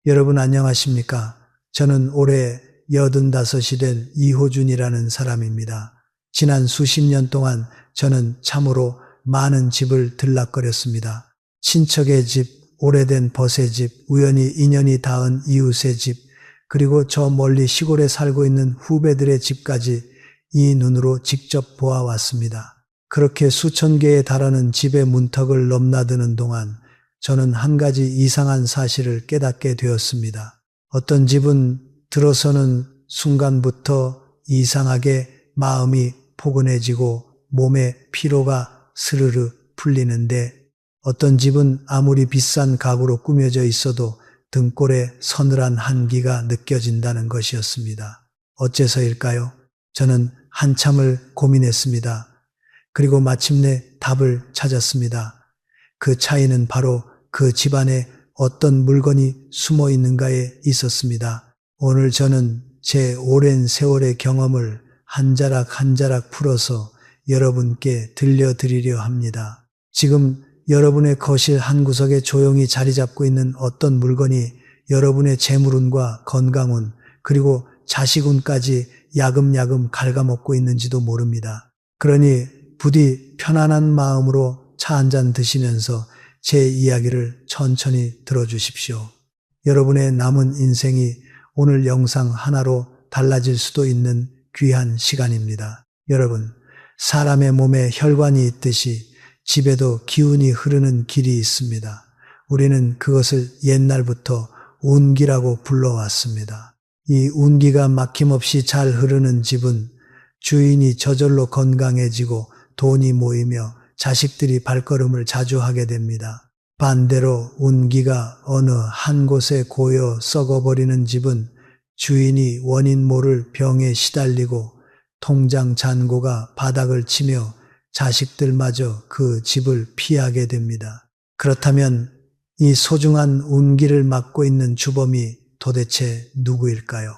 여러분 안녕하십니까? 저는 올해 85이 된 이호준이라는 사람입니다. 지난 수십 년 동안 저는 참으로 많은 집을 들락거렸습니다. 친척의 집, 오래된 벗의 집, 우연히 인연이 닿은 이웃의 집, 그리고 저 멀리 시골에 살고 있는 후배들의 집까지 이 눈으로 직접 보아왔습니다. 그렇게 수천 개에 달하는 집의 문턱을 넘나드는 동안 저는 한 가지 이상한 사실을 깨닫게 되었습니다. 어떤 집은 들어서는 순간부터 이상하게 마음이 포근해지고 몸에 피로가 스르르 풀리는데, 어떤 집은 아무리 비싼 가구로 꾸며져 있어도 등골에 서늘한 한기가 느껴진다는 것이었습니다. 어째서일까요? 저는 한참을 고민했습니다. 그리고 마침내 답을 찾았습니다. 그 차이는 바로 그 집안에 어떤 물건이 숨어 있는가에 있었습니다. 오늘 저는 제 오랜 세월의 경험을 한 자락 한 자락 풀어서 여러분께 들려드리려 합니다. 지금 여러분의 거실 한 구석에 조용히 자리 잡고 있는 어떤 물건이 여러분의 재물운과 건강운, 그리고 자식운까지 야금야금 갉아먹고 있는지도 모릅니다. 그러니 부디 편안한 마음으로 차 한잔 드시면서 제 이야기를 천천히 들어주십시오. 여러분의 남은 인생이 오늘 영상 하나로 달라질 수도 있는 귀한 시간입니다. 여러분, 사람의 몸에 혈관이 있듯이 집에도 기운이 흐르는 길이 있습니다. 우리는 그것을 옛날부터 운기라고 불러왔습니다. 이 운기가 막힘없이 잘 흐르는 집은 주인이 저절로 건강해지고 돈이 모이며 자식들이 발걸음을 자주 하게 됩니다. 반대로 운기가 어느 한 곳에 고여 썩어버리는 집은 주인이 원인 모를 병에 시달리고 통장 잔고가 바닥을 치며 자식들마저 그 집을 피하게 됩니다. 그렇다면 이 소중한 운기를 맡고 있는 주범이 도대체 누구일까요?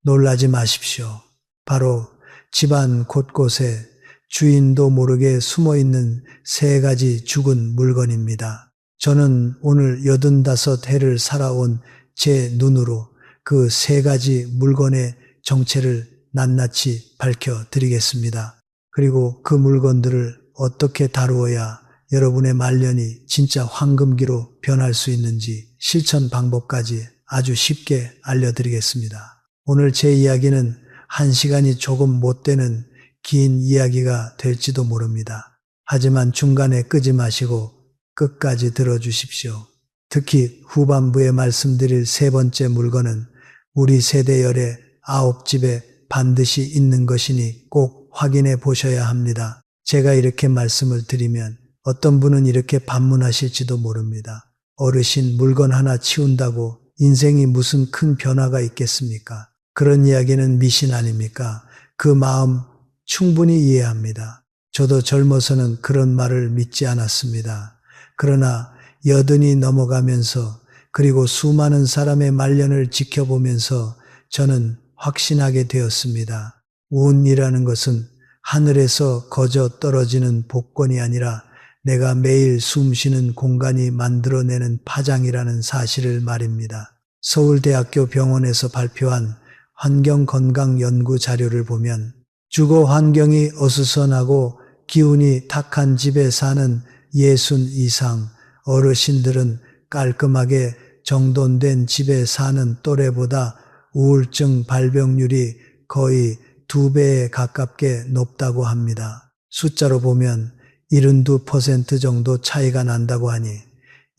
놀라지 마십시오. 바로 집안 곳곳에 주인도 모르게 숨어있는 세 가지 죽은 물건입니다. 저는 오늘 85해를 살아온 제 눈으로 그 세 가지 물건의 정체를 낱낱이 밝혀드리겠습니다. 그리고 그 물건들을 어떻게 다루어야 여러분의 말년이 진짜 황금기로 변할 수 있는지 실천 방법까지 아주 쉽게 알려드리겠습니다. 오늘 제 이야기는 1시간이 조금 못 되는 긴 이야기가 될지도 모릅니다. 하지만 중간에 끄지 마시고 끝까지 들어주십시오. 특히 후반부에 말씀드릴 세 번째 물건은 우리 세대열의 9집에 반드시 있는 것이니 꼭 확인해 보셔야 합니다. 제가 이렇게 말씀을 드리면 어떤 분은 이렇게 반문하실지도 모릅니다. 어르신, 물건 하나 치운다고 인생이 무슨 큰 변화가 있겠습니까? 그런 이야기는 미신 아닙니까? 그 마음 충분히 이해합니다. 저도 젊어서는 그런 말을 믿지 않았습니다. 그러나 80이 넘어가면서, 그리고 수많은 사람의 말년을 지켜보면서 저는 확신하게 되었습니다. 운이라는 것은 하늘에서 거저 떨어지는 복권이 아니라 내가 매일 숨쉬는 공간이 만들어내는 파장이라는 사실을 말입니다. 서울대학교 병원에서 발표한 환경건강연구 자료를 보면 주거 환경이 어수선하고 기운이 탁한 집에 사는 60 이상 어르신들은 깔끔하게 정돈된 집에 사는 또래보다 우울증 발병률이 거의 2배에 가깝게 높다고 합니다. 숫자로 보면 72% 정도 차이가 난다고 하니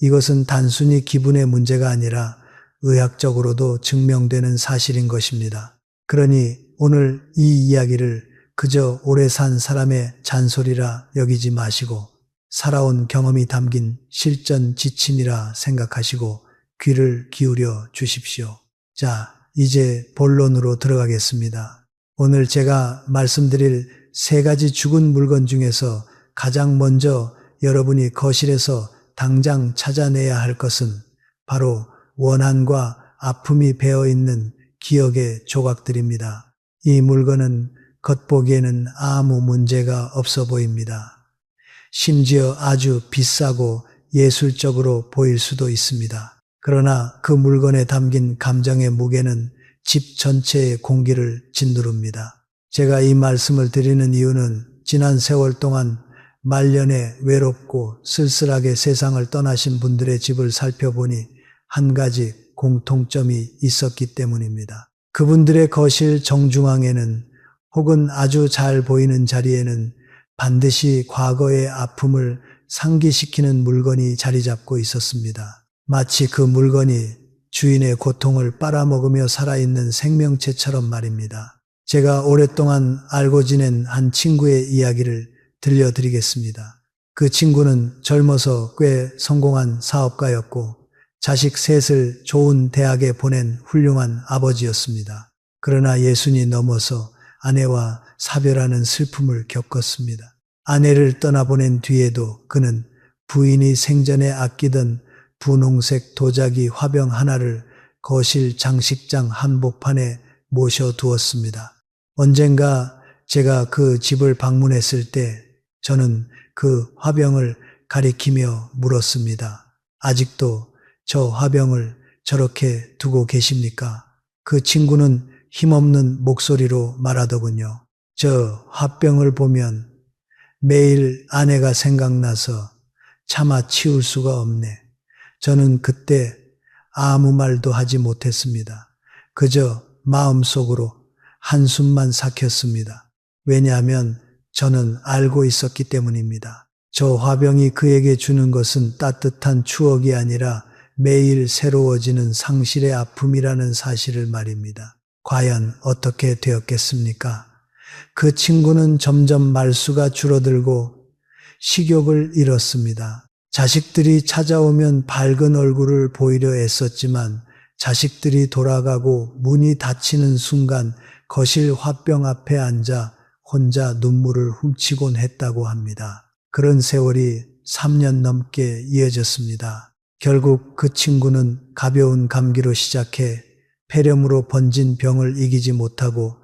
이것은 단순히 기분의 문제가 아니라 의학적으로도 증명되는 사실인 것입니다. 그러니 오늘 이 이야기를 그저 오래 산 사람의 잔소리라 여기지 마시고 살아온 경험이 담긴 실전 지침이라 생각하시고 귀를 기울여 주십시오. 자, 이제 본론으로 들어가겠습니다. 오늘 제가 말씀드릴 세 가지 죽은 물건 중에서 가장 먼저 여러분이 거실에서 당장 찾아내야 할 것은 바로 원한과 아픔이 배어있는 기억의 조각들입니다. 이 물건은 겉보기에는 아무 문제가 없어 보입니다. 심지어 아주 비싸고 예술적으로 보일 수도 있습니다. 그러나 그 물건에 담긴 감정의 무게는 집 전체의 공기를 짓누릅니다. 제가 이 말씀을 드리는 이유는 지난 세월 동안 말년에 외롭고 쓸쓸하게 세상을 떠나신 분들의 집을 살펴보니 한 가지 공통점이 있었기 때문입니다. 그분들의 거실 정중앙에는 혹은 아주 잘 보이는 자리에는 반드시 과거의 아픔을 상기시키는 물건이 자리 잡고 있었습니다. 마치 그 물건이 주인의 고통을 빨아먹으며 살아있는 생명체처럼 말입니다. 제가 오랫동안 알고 지낸 한 친구의 이야기를 들려드리겠습니다. 그 친구는 젊어서 꽤 성공한 사업가였고 자식 셋을 좋은 대학에 보낸 훌륭한 아버지였습니다. 그러나 예순이 넘어서 아내와 사별하는 슬픔을 겪었습니다. 아내를 떠나보낸 뒤에도 그는 부인이 생전에 아끼던 분홍색 도자기 화병 하나를 거실 장식장 한복판에 모셔두었습니다. 언젠가 제가 그 집을 방문했을 때 저는 그 화병을 가리키며 물었습니다. 아직도 저 화병을 저렇게 두고 계십니까? 그 친구는 힘없는 목소리로 말하더군요. 저 화병을 보면 매일 아내가 생각나서 차마 치울 수가 없네. 저는 그때 아무 말도 하지 못했습니다. 그저 마음속으로 한숨만 삭혔습니다. 왜냐하면 저는 알고 있었기 때문입니다. 저 화병이 그에게 주는 것은 따뜻한 추억이 아니라 매일 새로워지는 상실의 아픔이라는 사실을 말입니다. 과연 어떻게 되었겠습니까? 그 친구는 점점 말수가 줄어들고 식욕을 잃었습니다. 자식들이 찾아오면 밝은 얼굴을 보이려 애썼지만 자식들이 돌아가고 문이 닫히는 순간 거실 화병 앞에 앉아 혼자 눈물을 훔치곤 했다고 합니다. 그런 세월이 3년 넘게 이어졌습니다. 결국 그 친구는 가벼운 감기로 시작해 폐렴으로 번진 병을 이기지 못하고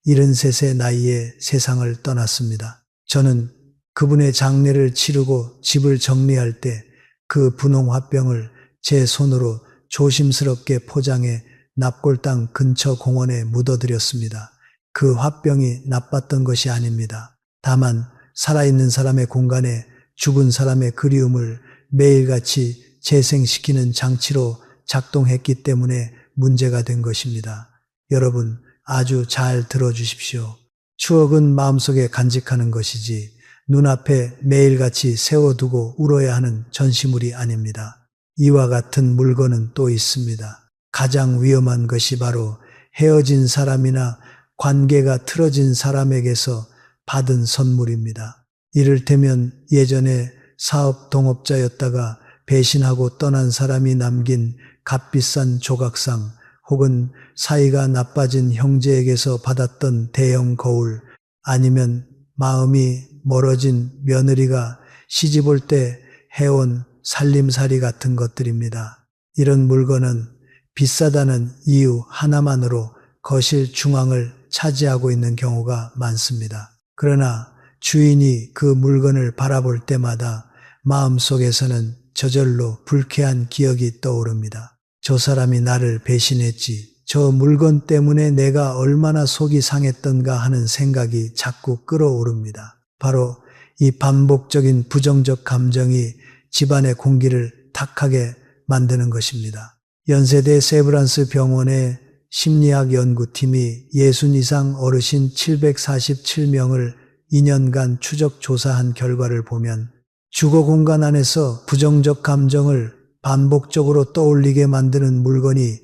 73의 나이에 세상을 떠났습니다. 저는 그분의 장례를 치르고 집을 정리할 때 그 분홍 화병을 제 손으로 조심스럽게 포장해 납골당 근처 공원에 묻어드렸습니다. 그 화병이 나빴던 것이 아닙니다. 다만 살아있는 사람의 공간에 죽은 사람의 그리움을 매일같이 재생시키는 장치로 작동했기 때문에 문제가 된 것입니다. 여러분 아주 잘 들어주십시오. 추억은 마음속에 간직하는 것이지 눈앞에 매일같이 세워두고 울어야 하는 전시물이 아닙니다. 이와 같은 물건은 또 있습니다. 가장 위험한 것이 바로 헤어진 사람이나 관계가 틀어진 사람에게서 받은 선물입니다. 이를테면 예전에 사업 동업자였다가 배신하고 떠난 사람이 남긴 값비싼 조각상 혹은 사이가 나빠진 형제에게서 받았던 대형 거울 아니면 마음이 멀어진 며느리가 시집올 때 해온 살림살이 같은 것들입니다. 이런 물건은 비싸다는 이유 하나만으로 거실 중앙을 차지하고 있는 경우가 많습니다. 그러나 주인이 그 물건을 바라볼 때마다 마음속에서는 저절로 불쾌한 기억이 떠오릅니다. 저 사람이 나를 배신했지. 저 물건 때문에 내가 얼마나 속이 상했던가 하는 생각이 자꾸 끌어오릅니다. 바로 이 반복적인 부정적 감정이 집안의 공기를 탁하게 만드는 것입니다. 연세대 세브란스 병원의 심리학 연구팀이 60 이상 어르신 747명을 2년간 추적 조사한 결과를 보면 주거 공간 안에서 부정적 감정을 반복적으로 떠올리게 만드는 물건이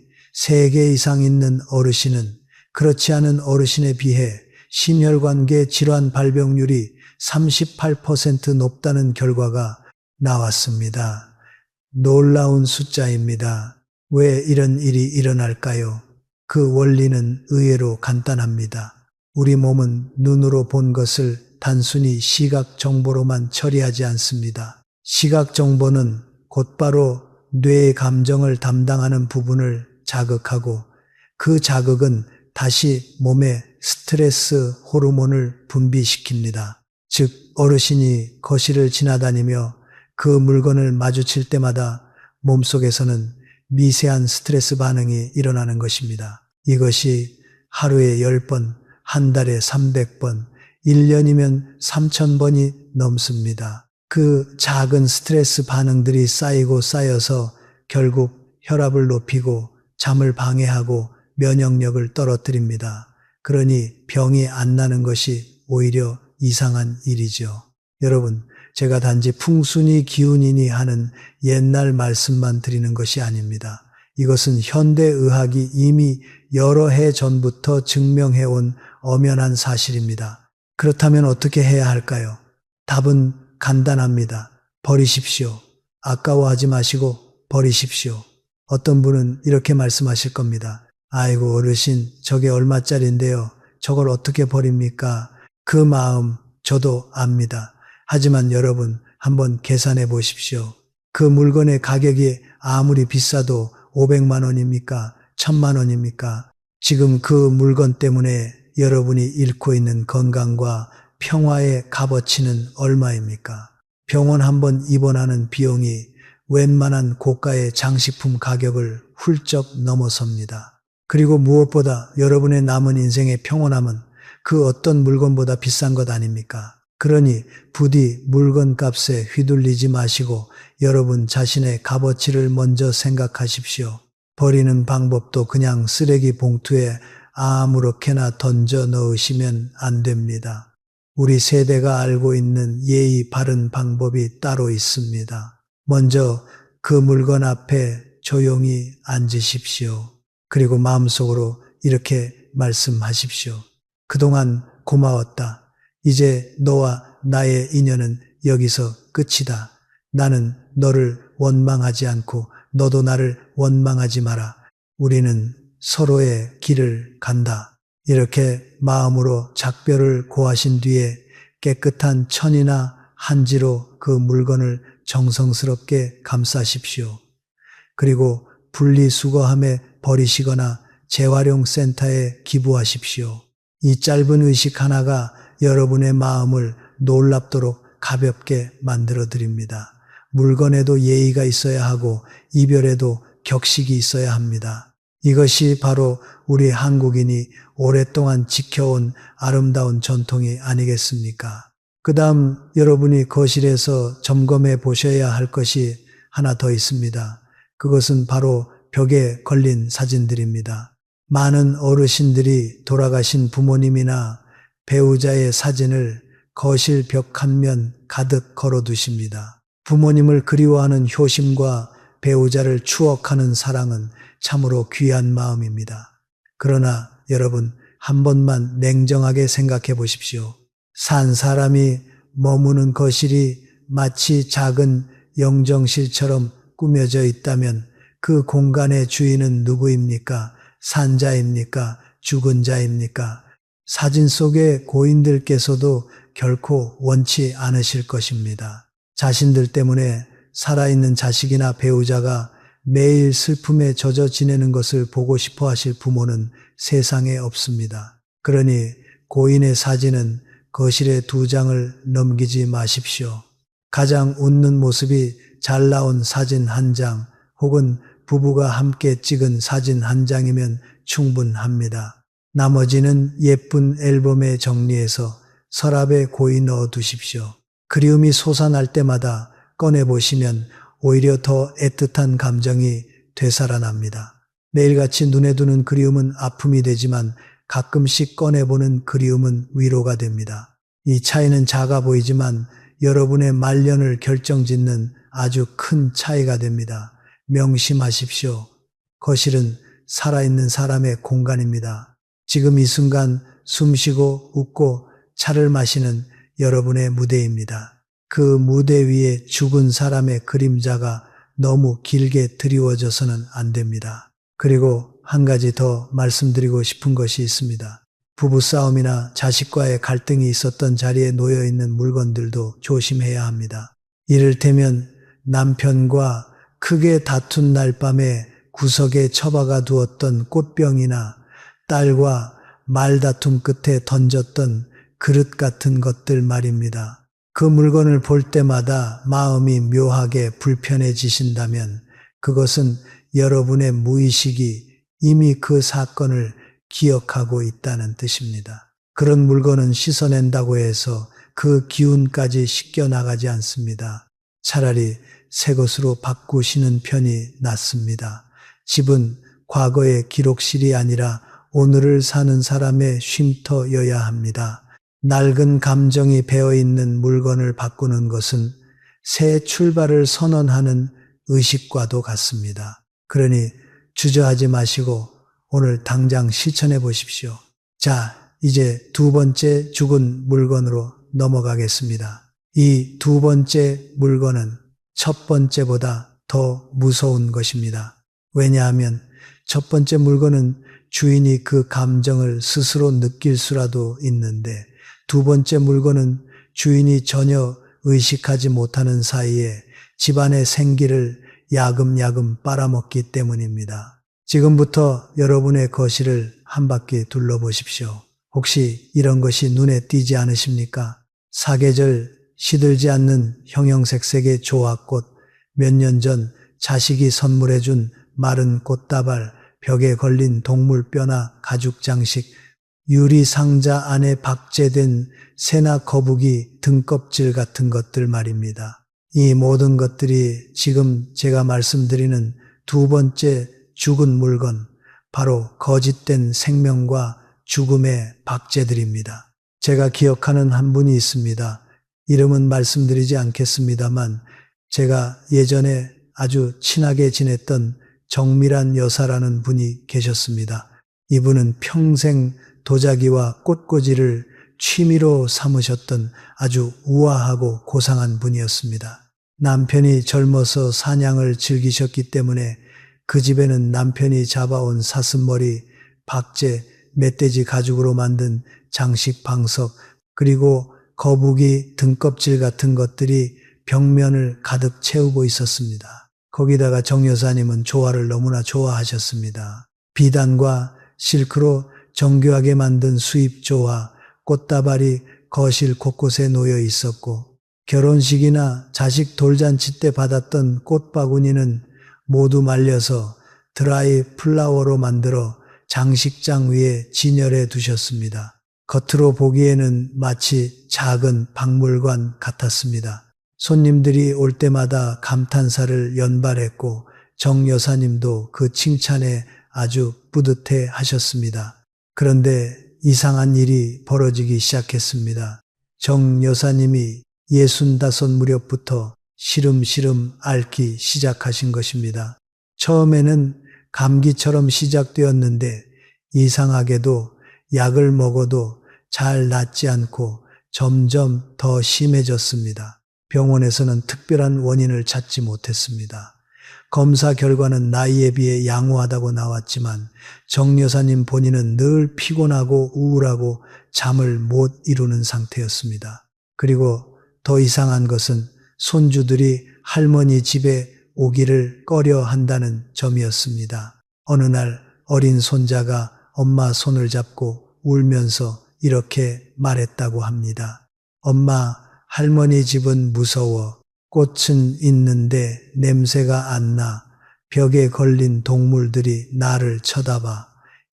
3개 이상 있는 어르신은 그렇지 않은 어르신에 비해 심혈관계 질환 발병률이 38% 높다는 결과가 나왔습니다. 놀라운 숫자입니다. 왜 이런 일이 일어날까요? 그 원리는 의외로 간단합니다. 우리 몸은 눈으로 본 것을 단순히 시각 정보로만 처리하지 않습니다. 시각 정보는 곧바로 뇌의 감정을 담당하는 부분을 자극하고 그 자극은 다시 몸에 스트레스 호르몬을 분비시킵니다. 즉 어르신이 거실을 지나다니며 그 물건을 마주칠 때마다 몸속에서는 미세한 스트레스 반응이 일어나는 것입니다. 이것이 하루에 10번, 한 달에 300번, 1년이면 3000번이 넘습니다. 그 작은 스트레스 반응들이 쌓이고 쌓여서 결국 혈압을 높이고 잠을 방해하고 면역력을 떨어뜨립니다. 그러니 병이 안 나는 것이 오히려 이상한 일이죠. 여러분, 제가 단지 풍순이 기운이니 하는 옛날 말씀만 드리는 것이 아닙니다. 이것은 현대의학이 이미 여러 해 전부터 증명해온 엄연한 사실입니다. 그렇다면 어떻게 해야 할까요? 답은 간단합니다. 버리십시오. 아까워하지 마시고 버리십시오. 어떤 분은 이렇게 말씀하실 겁니다. 아이고 어르신, 저게 얼마짜린데요. 저걸 어떻게 버립니까? 그 마음 저도 압니다. 하지만 여러분 한번 계산해 보십시오. 그 물건의 가격이 아무리 비싸도 500만 원입니까? 1000만 원입니까? 지금 그 물건 때문에 여러분이 잃고 있는 건강과 평화의 값어치는 얼마입니까? 병원 한번 입원하는 비용이 웬만한 고가의 장식품 가격을 훌쩍 넘어섭니다. 그리고 무엇보다 여러분의 남은 인생의 평온함은 그 어떤 물건보다 비싼 것 아닙니까? 그러니 부디 물건값에 휘둘리지 마시고 여러분 자신의 값어치를 먼저 생각하십시오. 버리는 방법도 그냥 쓰레기 봉투에 아무렇게나 던져 넣으시면 안 됩니다. 우리 세대가 알고 있는 예의 바른 방법이 따로 있습니다. 먼저 그 물건 앞에 조용히 앉으십시오. 그리고 마음속으로 이렇게 말씀하십시오. 그동안 고마웠다. 이제 너와 나의 인연은 여기서 끝이다. 나는 너를 원망하지 않고 너도 나를 원망하지 마라. 우리는 서로의 길을 간다. 이렇게 마음으로 작별을 고하신 뒤에 깨끗한 천이나 한지로 그 물건을 정성스럽게 감싸십시오. 그리고 분리수거함에 버리시거나 재활용센터에 기부하십시오. 이 짧은 의식 하나가 여러분의 마음을 놀랍도록 가볍게 만들어 드립니다. 물건에도 예의가 있어야 하고 이별에도 격식이 있어야 합니다. 이것이 바로 우리 한국인이 오랫동안 지켜온 아름다운 전통이 아니겠습니까? 그 다음 여러분이 거실에서 점검해 보셔야 할 것이 하나 더 있습니다. 그것은 바로 벽에 걸린 사진들입니다. 많은 어르신들이 돌아가신 부모님이나 배우자의 사진을 거실 벽 한 면 가득 걸어두십니다. 부모님을 그리워하는 효심과 배우자를 추억하는 사랑은 참으로 귀한 마음입니다. 그러나 여러분 한 번만 냉정하게 생각해 보십시오. 산 사람이 머무는 거실이 마치 작은 영정실처럼 꾸며져 있다면 그 공간의 주인은 누구입니까? 산자입니까? 죽은 자입니까? 사진 속의 고인들께서도 결코 원치 않으실 것입니다. 자신들 때문에 살아있는 자식이나 배우자가 매일 슬픔에 젖어 지내는 것을 보고 싶어 하실 부모는 세상에 없습니다. 그러니 고인의 사진은 거실에 2장을 넘기지 마십시오. 가장 웃는 모습이 잘 나온 사진 1장 혹은 부부가 함께 찍은 사진 1장이면 충분합니다. 나머지는 예쁜 앨범에 정리해서 서랍에 고이 넣어 두십시오. 그리움이 솟아날 때마다 꺼내보시면 오히려 더 애틋한 감정이 되살아납니다. 매일같이 눈에 두는 그리움은 아픔이 되지만 가끔씩 꺼내보는 그리움은 위로가 됩니다. 이 차이는 작아 보이지만 여러분의 말년을 결정짓는 아주 큰 차이가 됩니다. 명심하십시오. 거실은 살아있는 사람의 공간입니다. 지금 이 순간 숨쉬고 웃고 차를 마시는 여러분의 무대입니다. 그 무대 위에 죽은 사람의 그림자가 너무 길게 드리워져서는 안 됩니다. 그리고 한 가지 더 말씀드리고 싶은 것이 있습니다. 부부싸움이나 자식과의 갈등이 있었던 자리에 놓여있는 물건들도 조심해야 합니다. 이를테면 남편과 크게 다툰 날 밤에 구석에 처박아 두었던 꽃병이나 딸과 말다툼 끝에 던졌던 그릇 같은 것들 말입니다. 그 물건을 볼 때마다 마음이 묘하게 불편해지신다면 그것은 여러분의 무의식이 이미 그 사건을 기억하고 있다는 뜻입니다. 그런 물건은 씻어낸다고 해서 그 기운까지 씻겨나가지 않습니다. 차라리 새 것으로 바꾸시는 편이 낫습니다. 집은 과거의 기록실이 아니라 오늘을 사는 사람의 쉼터여야 합니다. 낡은 감정이 배어있는 물건을 바꾸는 것은 새 출발을 선언하는 의식과도 같습니다. 그러니 주저하지 마시고 오늘 당장 실천해 보십시오. 자, 이제 두 번째 죽은 물건으로 넘어가겠습니다. 이 두 번째 물건은 첫 번째보다 더 무서운 것입니다. 왜냐하면 첫 번째 물건은 주인이 그 감정을 스스로 느낄 수라도 있는데 두 번째 물건은 주인이 전혀 의식하지 못하는 사이에 집안의 생기를 야금야금 빨아먹기 때문입니다. 지금부터 여러분의 거실을 한 바퀴 둘러보십시오. 혹시 이런 것이 눈에 띄지 않으십니까? 사계절 시들지 않는 형형색색의 조화꽃, 몇 년 전 자식이 선물해준 마른 꽃다발, 벽에 걸린 동물뼈나 가죽 장식, 유리 상자 안에 박제된 새나 거북이 등껍질 같은 것들 말입니다. 이 모든 것들이 지금 제가 말씀드리는 두 번째 죽은 물건, 바로 거짓된 생명과 죽음의 박제들입니다. 제가 기억하는 한 분이 있습니다. 이름은 말씀드리지 않겠습니다만 제가 예전에 아주 친하게 지냈던 정미란 여사라는 분이 계셨습니다. 이분은 평생 도자기와 꽃꽂이를 취미로 삼으셨던 아주 우아하고 고상한 분이었습니다. 남편이 젊어서 사냥을 즐기셨기 때문에 그 집에는 남편이 잡아온 사슴머리, 박제, 멧돼지 가죽으로 만든 장식 방석, 그리고 거북이 등껍질 같은 것들이 벽면을 가득 채우고 있었습니다. 거기다가 정 여사님은 조화를 너무나 좋아하셨습니다. 비단과 실크로 정교하게 만든 수입조화, 꽃다발이 거실 곳곳에 놓여 있었고 결혼식이나 자식 돌잔치 때 받았던 꽃바구니는 모두 말려서 드라이 플라워로 만들어 장식장 위에 진열해 두셨습니다. 겉으로 보기에는 마치 작은 박물관 같았습니다. 손님들이 올 때마다 감탄사를 연발했고 정 여사님도 그 칭찬에 아주 뿌듯해 하셨습니다. 그런데 이상한 일이 벌어지기 시작했습니다. 정 여사님이 65 무렵부터 시름시름 앓기 시작하신 것입니다. 처음에는 감기처럼 시작되었는데 이상하게도 약을 먹어도 잘 낫지 않고 점점 더 심해졌습니다. 병원에서는 특별한 원인을 찾지 못했습니다. 검사 결과는 나이에 비해 양호하다고 나왔지만 정 여사님 본인은 늘 피곤하고 우울하고 잠을 못 이루는 상태였습니다. 그리고 더 이상한 것은 손주들이 할머니 집에 오기를 꺼려 한다는 점이었습니다. 어느 날 어린 손자가 엄마 손을 잡고 울면서 이렇게 말했다고 합니다. 엄마, 할머니 집은 무서워. 꽃은 있는데 냄새가 안 나. 벽에 걸린 동물들이 나를 쳐다봐.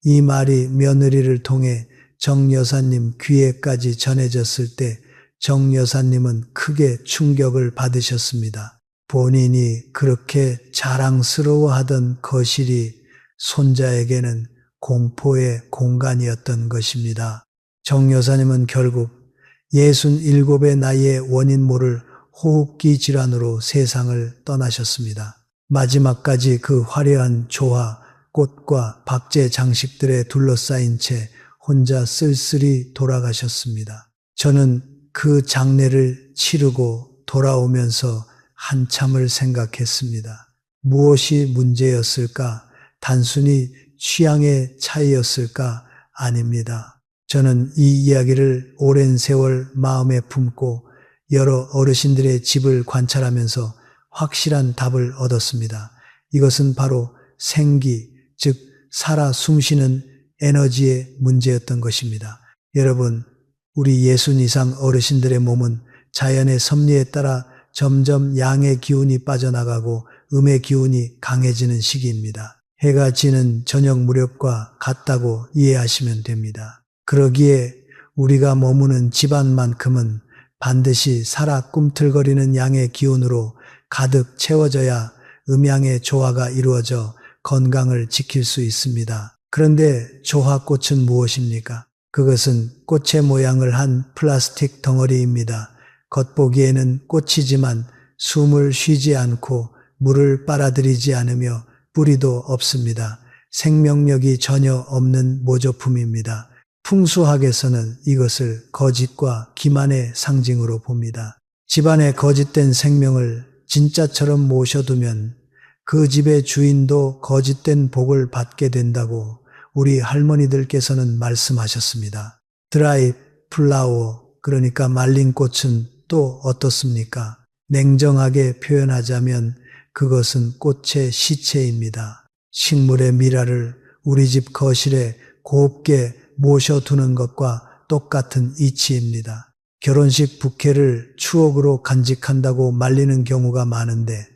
이 말이 며느리를 통해 정 여사님 귀에까지 전해졌을 때 정 여사님은 크게 충격을 받으셨습니다. 본인이 그렇게 자랑스러워하던 거실이 손자에게는 공포의 공간이었던 것입니다. 정 여사님은 결국 67의 나이에 원인 모를 호흡기 질환으로 세상을 떠나셨습니다. 마지막까지 그 화려한 조화, 꽃과 박제 장식들에 둘러싸인 채 혼자 쓸쓸히 돌아가셨습니다. 저는 그 장례를 치르고 돌아오면서 한참을 생각했습니다. 무엇이 문제였을까? 단순히 취향의 차이였을까? 아닙니다. 저는 이 이야기를 오랜 세월 마음에 품고 여러 어르신들의 집을 관찰하면서 확실한 답을 얻었습니다. 이것은 바로 생기, 즉 살아 숨쉬는 에너지의 문제였던 것입니다. 여러분, 우리 60 이상 어르신들의 몸은 자연의 섭리에 따라 점점 양의 기운이 빠져나가고 음의 기운이 강해지는 시기입니다. 해가 지는 저녁 무렵과 같다고 이해하시면 됩니다. 그러기에 우리가 머무는 집안만큼은 반드시 살아 꿈틀거리는 양의 기운으로 가득 채워져야 음양의 조화가 이루어져 건강을 지킬 수 있습니다. 그런데 조화꽃은 무엇입니까? 그것은 꽃의 모양을 한 플라스틱 덩어리입니다. 겉보기에는 꽃이지만 숨을 쉬지 않고 물을 빨아들이지 않으며 뿌리도 없습니다. 생명력이 전혀 없는 모조품입니다. 풍수학에서는 이것을 거짓과 기만의 상징으로 봅니다. 집안에 거짓된 생명을 진짜처럼 모셔두면 그 집의 주인도 거짓된 복을 받게 된다고 우리 할머니들께서는 말씀하셨습니다. 드라이 플라워, 그러니까 말린 꽃은 또 어떻습니까? 냉정하게 표현하자면 그것은 꽃의 시체입니다. 식물의 미라를 우리 집 거실에 곱게 모셔두는 것과 똑같은 이치입니다. 결혼식 부케를 추억으로 간직한다고 말리는 경우가 많은데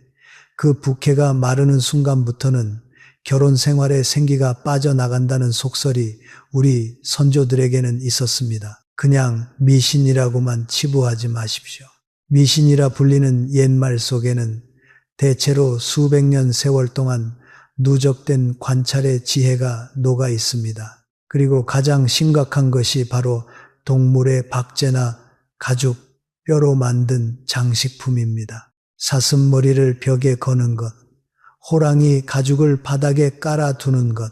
그 부케가 마르는 순간부터는 결혼 생활의 생기가 빠져나간다는 속설이 우리 선조들에게는 있었습니다. 그냥 미신이라고만 치부하지 마십시오. 미신이라 불리는 옛말 속에는 대체로 수백 년 세월 동안 누적된 관찰의 지혜가 녹아 있습니다. 그리고 가장 심각한 것이 바로 동물의 박제나 가죽, 뼈로 만든 장식품입니다. 사슴머리를 벽에 거는 것, 호랑이 가죽을 바닥에 깔아두는 것,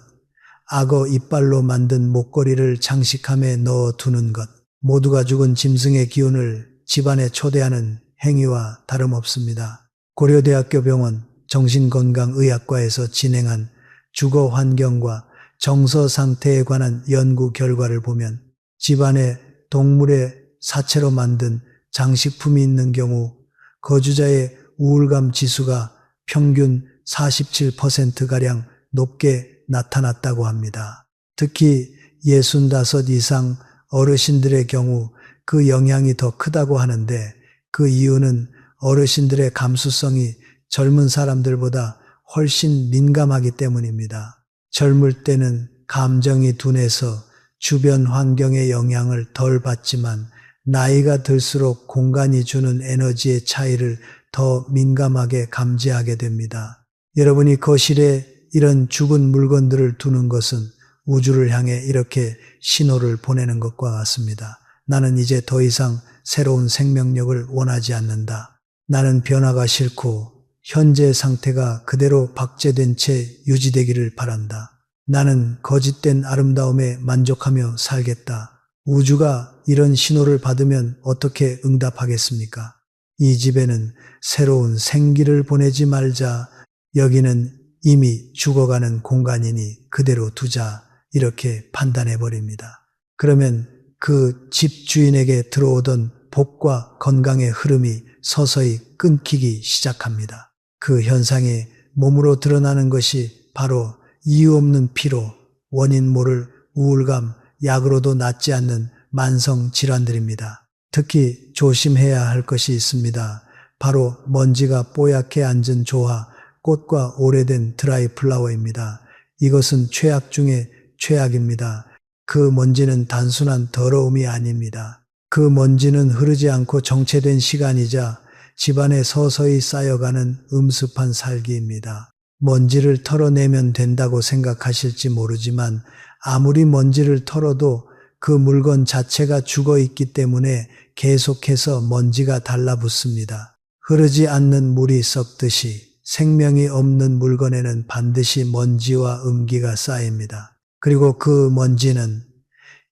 악어 이빨로 만든 목걸이를 장식함에 넣어두는 것, 모두가 죽은 짐승의 기운을 집안에 초대하는 행위와 다름없습니다. 고려대학교 병원 정신건강의학과에서 진행한 주거 환경과 정서 상태에 관한 연구 결과를 보면 집안에 동물의 사체로 만든 장식품이 있는 경우 거주자의 우울감 지수가 평균 47%가량 높게 나타났다고 합니다. 특히 65 이상 어르신들의 경우 그 영향이 더 크다고 하는데 그 이유는 어르신들의 감수성이 젊은 사람들보다 훨씬 민감하기 때문입니다. 젊을 때는 감정이 둔해서 주변 환경의 영향을 덜 받지만 나이가 들수록 공간이 주는 에너지의 차이를 더 민감하게 감지하게 됩니다. 여러분이 거실에 이런 죽은 물건들을 두는 것은 우주를 향해 이렇게 신호를 보내는 것과 같습니다. 나는 이제 더 이상 새로운 생명력을 원하지 않는다. 나는 변화가 싫고 현재 상태가 그대로 박제된 채 유지되기를 바란다. 나는 거짓된 아름다움에 만족하며 살겠다. 우주가 이런 신호를 받으면 어떻게 응답하겠습니까? 이 집에는 새로운 생기를 보내지 말자. 여기는 이미 죽어가는 공간이니 그대로 두자. 이렇게 판단해버립니다. 그러면 그 집 주인에게 들어오던 복과 건강의 흐름이 서서히 끊기기 시작합니다. 그 현상이 몸으로 드러나는 것이 바로 이유 없는 피로, 원인 모를 우울감, 약으로도 낫지 않는 만성 질환들입니다. 특히 조심해야 할 것이 있습니다. 바로 먼지가 뽀얗게 앉은 조화, 꽃과 오래된 드라이 플라워입니다. 이것은 최악 중에 최악입니다. 그 먼지는 단순한 더러움이 아닙니다. 그 먼지는 흐르지 않고 정체된 시간이자 집안에 서서히 쌓여가는 음습한 살기입니다. 먼지를 털어내면 된다고 생각하실지 모르지만 아무리 먼지를 털어도 그 물건 자체가 죽어 있기 때문에 계속해서 먼지가 달라붙습니다. 흐르지 않는 물이 썩듯이 생명이 없는 물건에는 반드시 먼지와 음기가 쌓입니다. 그리고 그 먼지는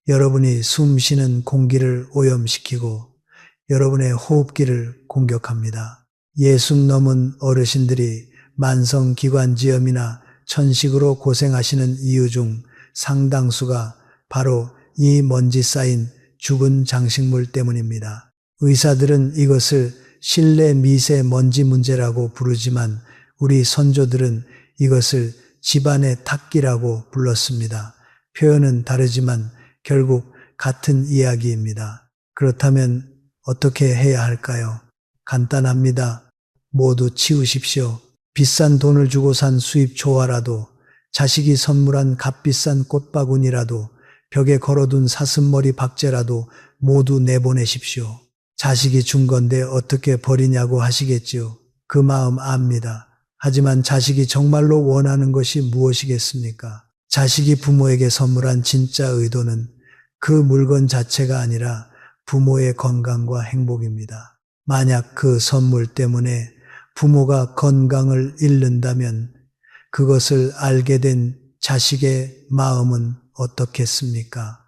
여러분이 숨 쉬는 공기를 오염시키고 여러분의 호흡기를 공격합니다. 60 넘은 어르신들이 만성기관지염이나 천식으로 고생하시는 이유 중 상당수가 바로 이 먼지 쌓인 죽은 장식물 때문입니다. 의사들은 이것을 실내 미세먼지 문제라고 부르지만 우리 선조들은 이것을 집안의 탁기라고 불렀습니다. 표현은 다르지만 결국 같은 이야기입니다. 그렇다면 어떻게 해야 할까요? 간단합니다. 모두 치우십시오. 비싼 돈을 주고 산 수입 초화라도, 자식이 선물한 값비싼 꽃바구니라도, 벽에 걸어둔 사슴머리 박제라도 모두 내보내십시오. 자식이 준 건데 어떻게 버리냐고 하시겠지요. 그 마음 압니다. 하지만 자식이 정말로 원하는 것이 무엇이겠습니까? 자식이 부모에게 선물한 진짜 의도는 그 물건 자체가 아니라 부모의 건강과 행복입니다. 만약 그 선물 때문에 부모가 건강을 잃는다면 그것을 알게 된 자식의 마음은 어떻겠습니까?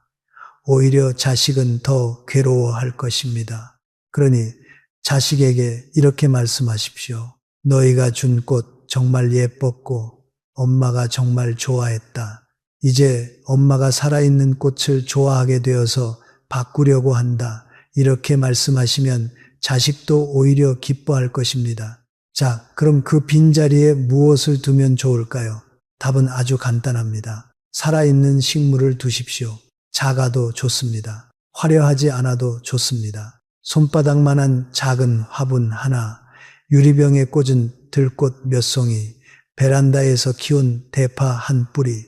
오히려 자식은 더 괴로워할 것입니다. 그러니 자식에게 이렇게 말씀하십시오. 너희가 준 꽃 정말 예뻤고 엄마가 정말 좋아했다. 이제 엄마가 살아있는 꽃을 좋아하게 되어서 바꾸려고 한다. 이렇게 말씀하시면 자식도 오히려 기뻐할 것입니다. 자, 그럼 그 빈자리에 무엇을 두면 좋을까요? 답은 아주 간단합니다. 살아있는 식물을 두십시오. 작아도 좋습니다. 화려하지 않아도 좋습니다. 손바닥만한 작은 화분 하나, 유리병에 꽂은 들꽃 몇 송이, 베란다에서 키운 대파 한 뿌리,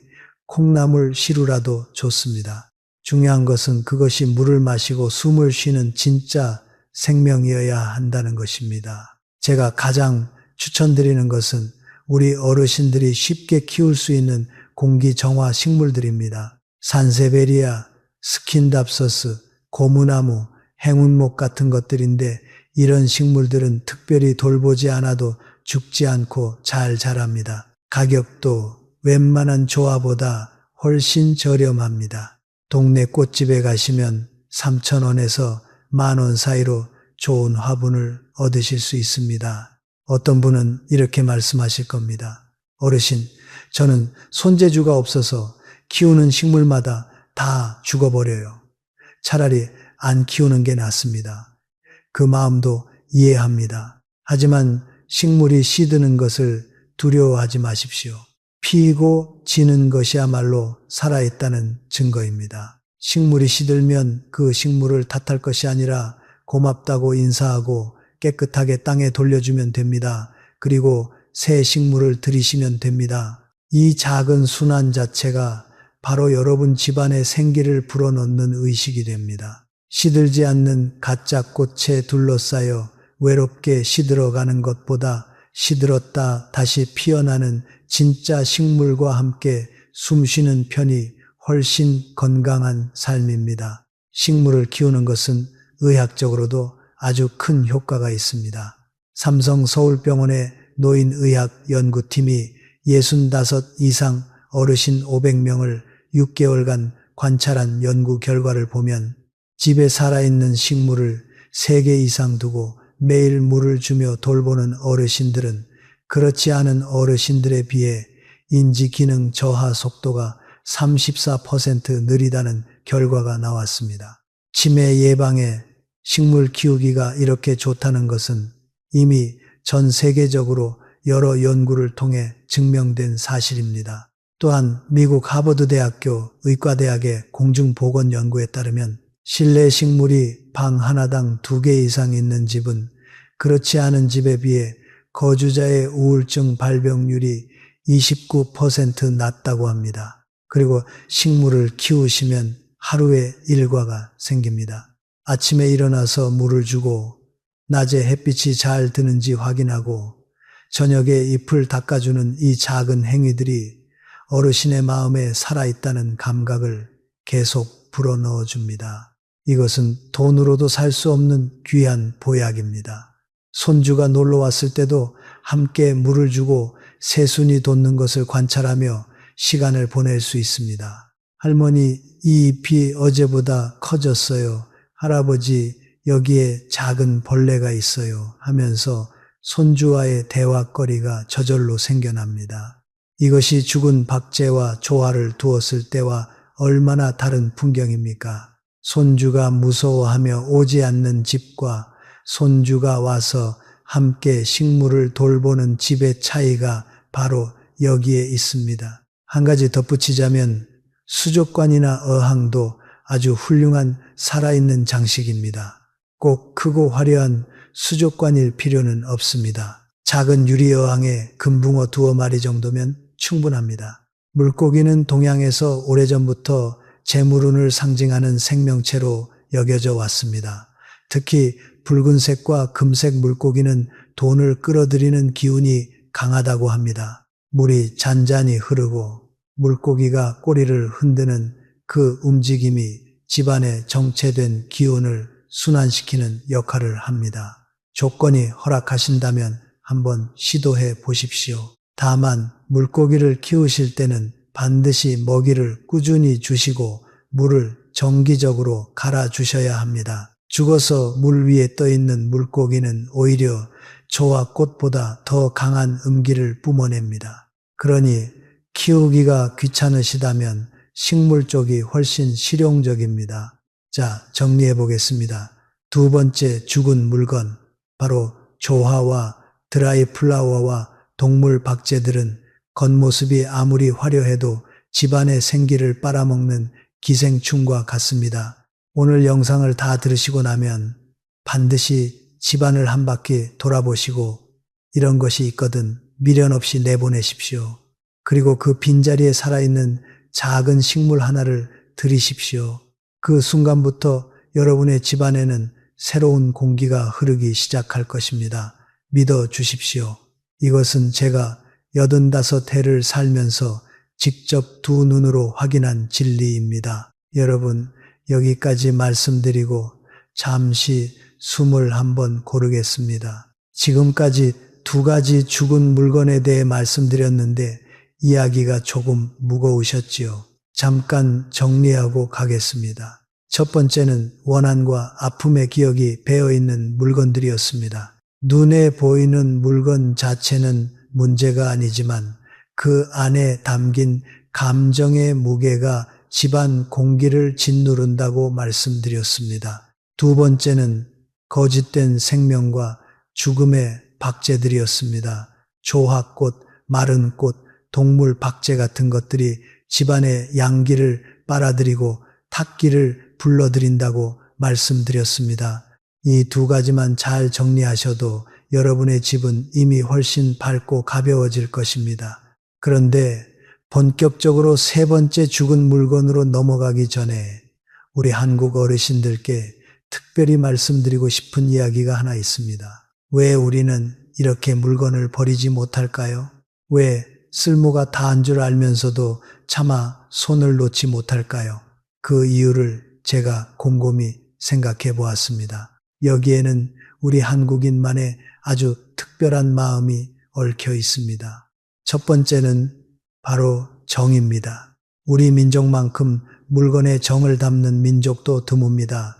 콩나물 시루라도 좋습니다. 중요한 것은 그것이 물을 마시고 숨을 쉬는 진짜 생명이어야 한다는 것입니다. 제가 가장 추천드리는 것은 우리 어르신들이 쉽게 키울 수 있는 공기정화 식물들입니다. 산세베리아, 스킨답서스, 고무나무, 행운목 같은 것들인데 이런 식물들은 특별히 돌보지 않아도 죽지 않고 잘 자랍니다. 가격도 웬만한 조화보다 훨씬 저렴합니다. 동네 꽃집에 가시면 3,000원에서 10,000원 사이로 좋은 화분을 얻으실 수 있습니다. 어떤 분은 이렇게 말씀하실 겁니다. 어르신, 저는 손재주가 없어서 키우는 식물마다 다 죽어버려요. 차라리 안 키우는 게 낫습니다. 그 마음도 이해합니다. 하지만 식물이 시드는 것을 두려워하지 마십시오. 피고 지는 것이야말로 살아있다는 증거입니다. 식물이 시들면 그 식물을 탓할 것이 아니라 고맙다고 인사하고 깨끗하게 땅에 돌려주면 됩니다. 그리고 새 식물을 들이시면 됩니다. 이 작은 순환 자체가 바로 여러분 집안의 생기를 불어넣는 의식이 됩니다. 시들지 않는 가짜 꽃에 둘러싸여 외롭게 시들어가는 것보다 시들었다 다시 피어나는 진짜 식물과 함께 숨쉬는 편이 훨씬 건강한 삶입니다. 식물을 키우는 것은 의학적으로도 아주 큰 효과가 있습니다. 삼성 서울병원의 노인의학연구팀이 65 이상 어르신 500명을 6개월간 관찰한 연구 결과를 보면 집에 살아있는 식물을 3개 이상 두고 매일 물을 주며 돌보는 어르신들은 그렇지 않은 어르신들에 비해 인지기능 저하 속도가 34% 느리다는 결과가 나왔습니다. 치매 예방에 식물 키우기가 이렇게 좋다는 것은 이미 전 세계적으로 여러 연구를 통해 증명된 사실입니다. 또한 미국 하버드대학교 의과대학의 공중보건연구에 따르면 실내 식물이 방 하나당 2개 이상 있는 집은 그렇지 않은 집에 비해 거주자의 우울증 발병률이 29% 낮다고 합니다. 그리고 식물을 키우시면 하루의 일과가 생깁니다. 아침에 일어나서 물을 주고 낮에 햇빛이 잘 드는지 확인하고 저녁에 잎을 닦아주는 이 작은 행위들이 어르신의 마음에 살아있다는 감각을 계속 불어넣어 줍니다. 이것은 돈으로도 살 수 없는 귀한 보약입니다. 손주가 놀러 왔을 때도 함께 물을 주고 새순이 돋는 것을 관찰하며 시간을 보낼 수 있습니다. 할머니, 이 잎이 어제보다 커졌어요. 할아버지, 여기에 작은 벌레가 있어요. 하면서 손주와의 대화거리가 저절로 생겨납니다. 이것이 죽은 박제와 조화를 두었을 때와 얼마나 다른 풍경입니까? 손주가 무서워하며 오지 않는 집과 손주가 와서 함께 식물을 돌보는 집의 차이가 바로 여기에 있습니다. 한 가지 덧붙이자면 수족관이나 어항도 아주 훌륭한 살아있는 장식입니다. 꼭 크고 화려한 수족관일 필요는 없습니다. 작은 유리어항에 금붕어 2마리 정도면 충분합니다. 물고기는 동양에서 오래전부터 재물운을 상징하는 생명체로 여겨져 왔습니다. 특히 붉은색과 금색 물고기는 돈을 끌어들이는 기운이 강하다고 합니다. 물이 잔잔히 흐르고 물고기가 꼬리를 흔드는 그 움직임이 집안에 정체된 기운을 순환시키는 역할을 합니다. 조건이 허락하신다면 한번 시도해 보십시오. 다만 물고기를 키우실 때는 반드시 먹이를 꾸준히 주시고 물을 정기적으로 갈아 주셔야 합니다. 죽어서 물 위에 떠 있는 물고기는 오히려 조와 꽃보다 더 강한 음기를 뿜어냅니다. 그러니 키우기가 귀찮으시다면 식물 쪽이 훨씬 실용적입니다. 자, 정리해 보겠습니다. 2번째 죽은 물건, 바로 조화와 드라이 플라워와 동물 박제들은 겉모습이 아무리 화려해도 집안의 생기를 빨아먹는 기생충과 같습니다. 오늘 영상을 다 들으시고 나면 반드시 집안을 한 바퀴 돌아보시고 이런 것이 있거든 미련 없이 내보내십시오. 그리고 그 빈자리에 살아있는 작은 식물 하나를 들이십시오. 그 순간부터 여러분의 집안에는 새로운 공기가 흐르기 시작할 것입니다. 믿어 주십시오. 이것은 제가 85해를 살면서 직접 2눈으로 확인한 진리입니다. 여러분, 여기까지 말씀드리고 잠시 숨을 한번 고르겠습니다. 지금까지 2가지 죽은 물건에 대해 말씀드렸는데 이야기가 조금 무거우셨지요. 잠깐 정리하고 가겠습니다. 첫 번째는 원한과 아픔의 기억이 배어있는 물건들이었습니다. 눈에 보이는 물건 자체는 문제가 아니지만 그 안에 담긴 감정의 무게가 집안 공기를 짓누른다고 말씀드렸습니다. 2번째는 거짓된 생명과 죽음의 박제들이었습니다. 조화꽃, 마른 꽃, 동물 박제 같은 것들이 집안의 양기를 빨아들이고 탁기를 불러들인다고 말씀드렸습니다. 이 2가지만 잘 정리하셔도 여러분의 집은 이미 훨씬 밝고 가벼워질 것입니다. 그런데 본격적으로 3번째 죽은 물건으로 넘어가기 전에 우리 한국 어르신들께 특별히 말씀드리고 싶은 이야기가 하나 있습니다. 왜 우리는 이렇게 물건을 버리지 못할까요? 왜 쓸모가 다한 줄 알면서도 차마 손을 놓지 못할까요? 그 이유를 제가 곰곰이 생각해 보았습니다. 여기에는 우리 한국인만의 아주 특별한 마음이 얽혀 있습니다. 첫 번째는 바로 정입니다. 우리 민족만큼 물건에 정을 담는 민족도 드뭅니다.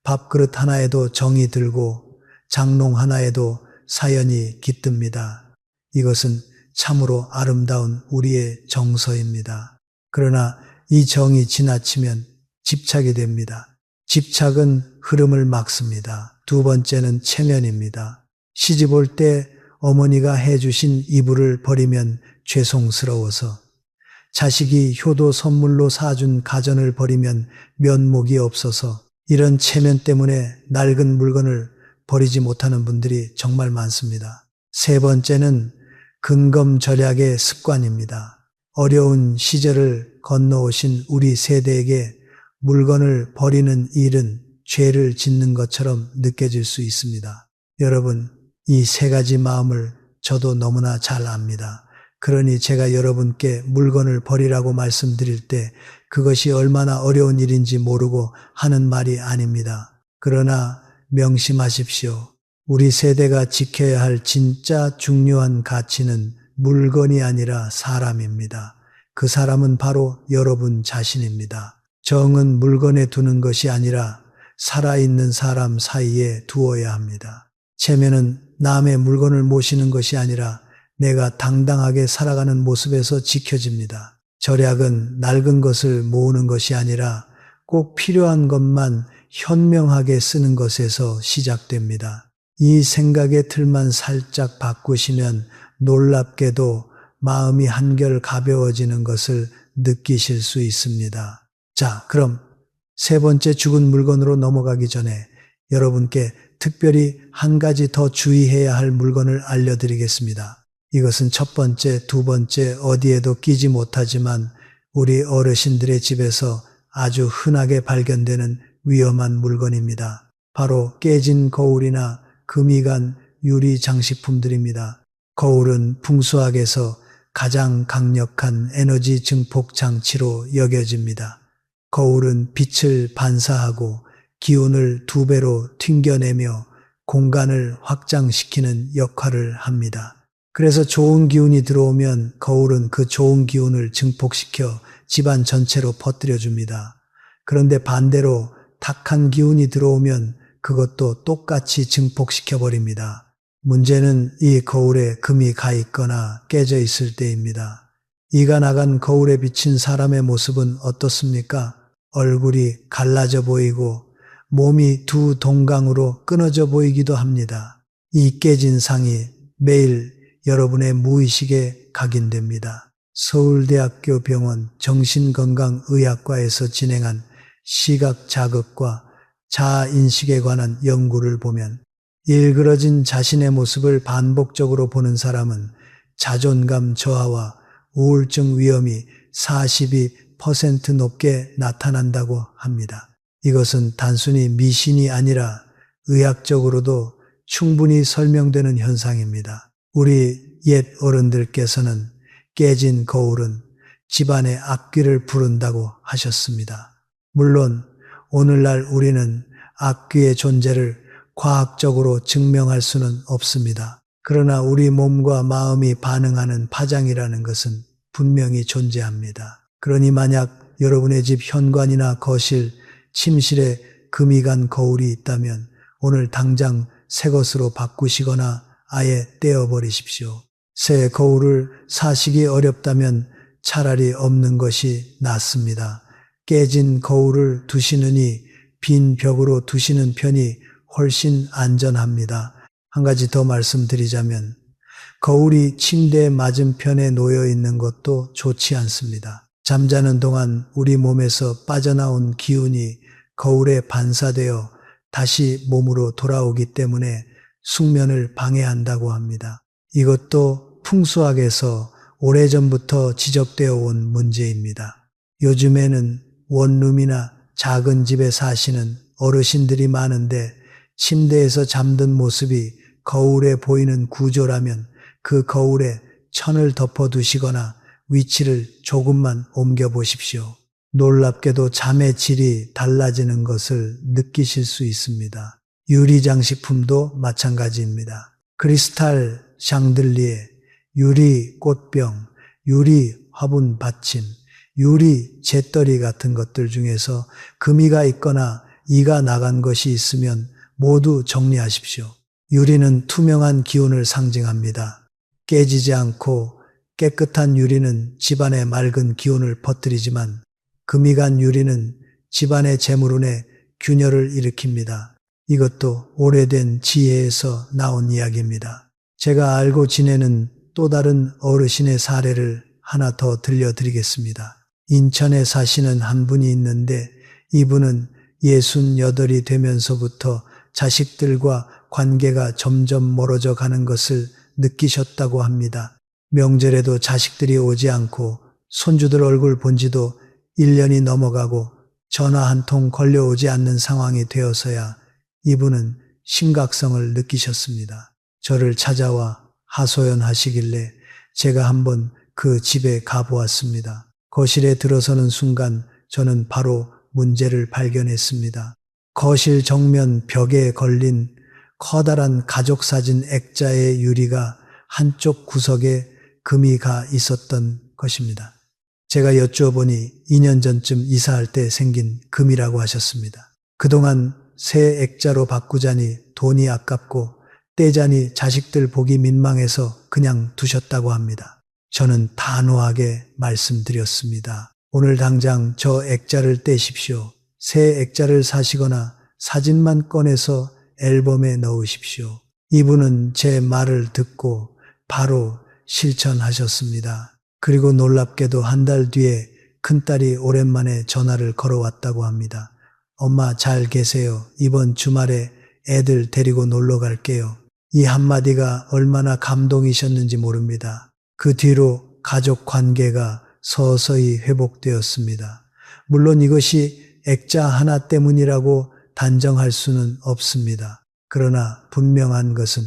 밥그릇 하나에도 정이 들고 장롱 하나에도 사연이 깃듭니다. 이것은 참으로 아름다운 우리의 정서입니다. 그러나 이 정이 지나치면 집착이 됩니다. 집착은 흐름을 막습니다. 2번째는 체면입니다. 시집 올 때 어머니가 해주신 이불을 버리면 죄송스러워서, 자식이 효도 선물로 사준 가전을 버리면 면목이 없어서, 이런 체면 때문에 낡은 물건을 버리지 못하는 분들이 정말 많습니다. 3번째는 근검절약의 습관입니다. 어려운 시절을 건너오신 우리 세대에게 물건을 버리는 일은 죄를 짓는 것처럼 느껴질 수 있습니다. 여러분, 이 3가지 마음을 저도 너무나 잘 압니다. 그러니 제가 여러분께 물건을 버리라고 말씀드릴 때 그것이 얼마나 어려운 일인지 모르고 하는 말이 아닙니다. 그러나 명심하십시오. 우리 세대가 지켜야 할 진짜 중요한 가치는 물건이 아니라 사람입니다. 그 사람은 바로 여러분 자신입니다. 정은 물건에 두는 것이 아니라 살아있는 사람 사이에 두어야 합니다. 체면은 남의 물건을 모시는 것이 아니라 내가 당당하게 살아가는 모습에서 지켜집니다. 절약은 낡은 것을 모으는 것이 아니라 꼭 필요한 것만 현명하게 쓰는 것에서 시작됩니다. 이 생각의 틀만 살짝 바꾸시면 놀랍게도 마음이 한결 가벼워지는 것을 느끼실 수 있습니다. 자, 그럼 3번째 죽은 물건으로 넘어가기 전에 여러분께 특별히 한 가지 더 주의해야 할 물건을 알려드리겠습니다. 이것은 첫 번째, 두 번째 어디에도 끼지 못하지만 우리 어르신들의 집에서 아주 흔하게 발견되는 위험한 물건입니다. 바로 깨진 거울이나 금이 간 유리 장식품들입니다. 거울은 풍수학에서 가장 강력한 에너지 증폭 장치로 여겨집니다. 거울은 빛을 반사하고 기운을 2배로 튕겨내며 공간을 확장시키는 역할을 합니다. 그래서 좋은 기운이 들어오면 거울은 그 좋은 기운을 증폭시켜 집안 전체로 퍼뜨려 줍니다. 그런데 반대로 탁한 기운이 들어오면 그것도 똑같이 증폭시켜 버립니다. 문제는 이 거울에 금이 가 있거나 깨져 있을 때입니다. 이가 나간 거울에 비친 사람의 모습은 어떻습니까? 얼굴이 갈라져 보이고 몸이 두 동강으로 끊어져 보이기도 합니다. 이 깨진 상이 매일 여러분의 무의식에 각인됩니다. 서울대학교 병원 정신건강의학과에서 진행한 시각 자극과 자아인식에 관한 연구를 보면 일그러진 자신의 모습을 반복적으로 보는 사람은 자존감 저하와 우울증 위험이 42% 높게 나타난다고 합니다. 이것은 단순히 미신이 아니라 의학적으로도 충분히 설명되는 현상입니다. 우리 옛 어른들께서는 깨진 거울은 집안의 악귀를 부른다고 하셨습니다. 물론 오늘날 우리는 악귀의 존재를 과학적으로 증명할 수는 없습니다. 그러나 우리 몸과 마음이 반응하는 파장이라는 것은 분명히 존재합니다. 그러니 만약 여러분의 집 현관이나 거실, 침실에 금이 간 거울이 있다면 오늘 당장 새 것으로 바꾸시거나 아예 떼어버리십시오. 새 거울을 사시기 어렵다면 차라리 없는 것이 낫습니다. 깨진 거울을 두시느니 빈 벽으로 두시는 편이 훨씬 안전합니다. 한 가지 더 말씀드리자면 거울이 침대 맞은편에 놓여 있는 것도 좋지 않습니다. 잠자는 동안 우리 몸에서 빠져나온 기운이 거울에 반사되어 다시 몸으로 돌아오기 때문에 숙면을 방해한다고 합니다. 이것도 풍수학에서 오래전부터 지적되어 온 문제입니다. 요즘에는 원룸이나 작은 집에 사시는 어르신들이 많은데 침대에서 잠든 모습이 거울에 보이는 구조라면 그 거울에 천을 덮어두시거나 위치를 조금만 옮겨보십시오. 놀랍게도 잠의 질이 달라지는 것을 느끼실 수 있습니다. 유리 장식품도 마찬가지입니다. 크리스탈 샹들리에, 유리 꽃병, 유리 화분 받침, 유리 재떨이 같은 것들 중에서 금이가 있거나 이가 나간 것이 있으면 모두 정리하십시오. 유리는 투명한 기운을 상징합니다. 깨지지 않고 깨끗한 유리는 집안에 맑은 기운을 퍼뜨리지만 금이 간 유리는 집안의 재물운에 균열을 일으킵니다. 이것도 오래된 지혜에서 나온 이야기입니다. 제가 알고 지내는 또 다른 어르신의 사례를 하나 더 들려드리겠습니다. 인천에 사시는 한 분이 있는데 이분은 68이 되면서부터 자식들과 관계가 점점 멀어져 가는 것을 느끼셨다고 합니다. 명절에도 자식들이 오지 않고 손주들 얼굴 본 지도 1년이 넘어가고 전화 한 통 걸려오지 않는 상황이 되어서야 이분은 심각성을 느끼셨습니다. 저를 찾아와 하소연하시길래 제가 한번 그 집에 가보았습니다. 거실에 들어서는 순간 저는 바로 문제를 발견했습니다. 거실 정면 벽에 걸린 커다란 가족사진 액자의 유리가 한쪽 구석에 금이 가 있었던 것입니다. 제가 여쭈어보니 2년 전쯤 이사할 때 생긴 금이라고 하셨습니다. 그동안 새 액자로 바꾸자니 돈이 아깝고 떼자니 자식들 보기 민망해서 그냥 두셨다고 합니다. 저는 단호하게 말씀드렸습니다. 오늘 당장 저 액자를 떼십시오. 새 액자를 사시거나 사진만 꺼내서 앨범에 넣으십시오. 이분은 제 말을 듣고 바로 실천하셨습니다. 그리고 놀랍게도 한 달 뒤에 큰딸이 오랜만에 전화를 걸어왔다고 합니다. 엄마 잘 계세요. 이번 주말에 애들 데리고 놀러 갈게요. 이 한마디가 얼마나 감동이셨는지 모릅니다. 그 뒤로 가족 관계가 서서히 회복되었습니다. 물론 이것이 액자 하나 때문이라고 단정할 수는 없습니다. 그러나 분명한 것은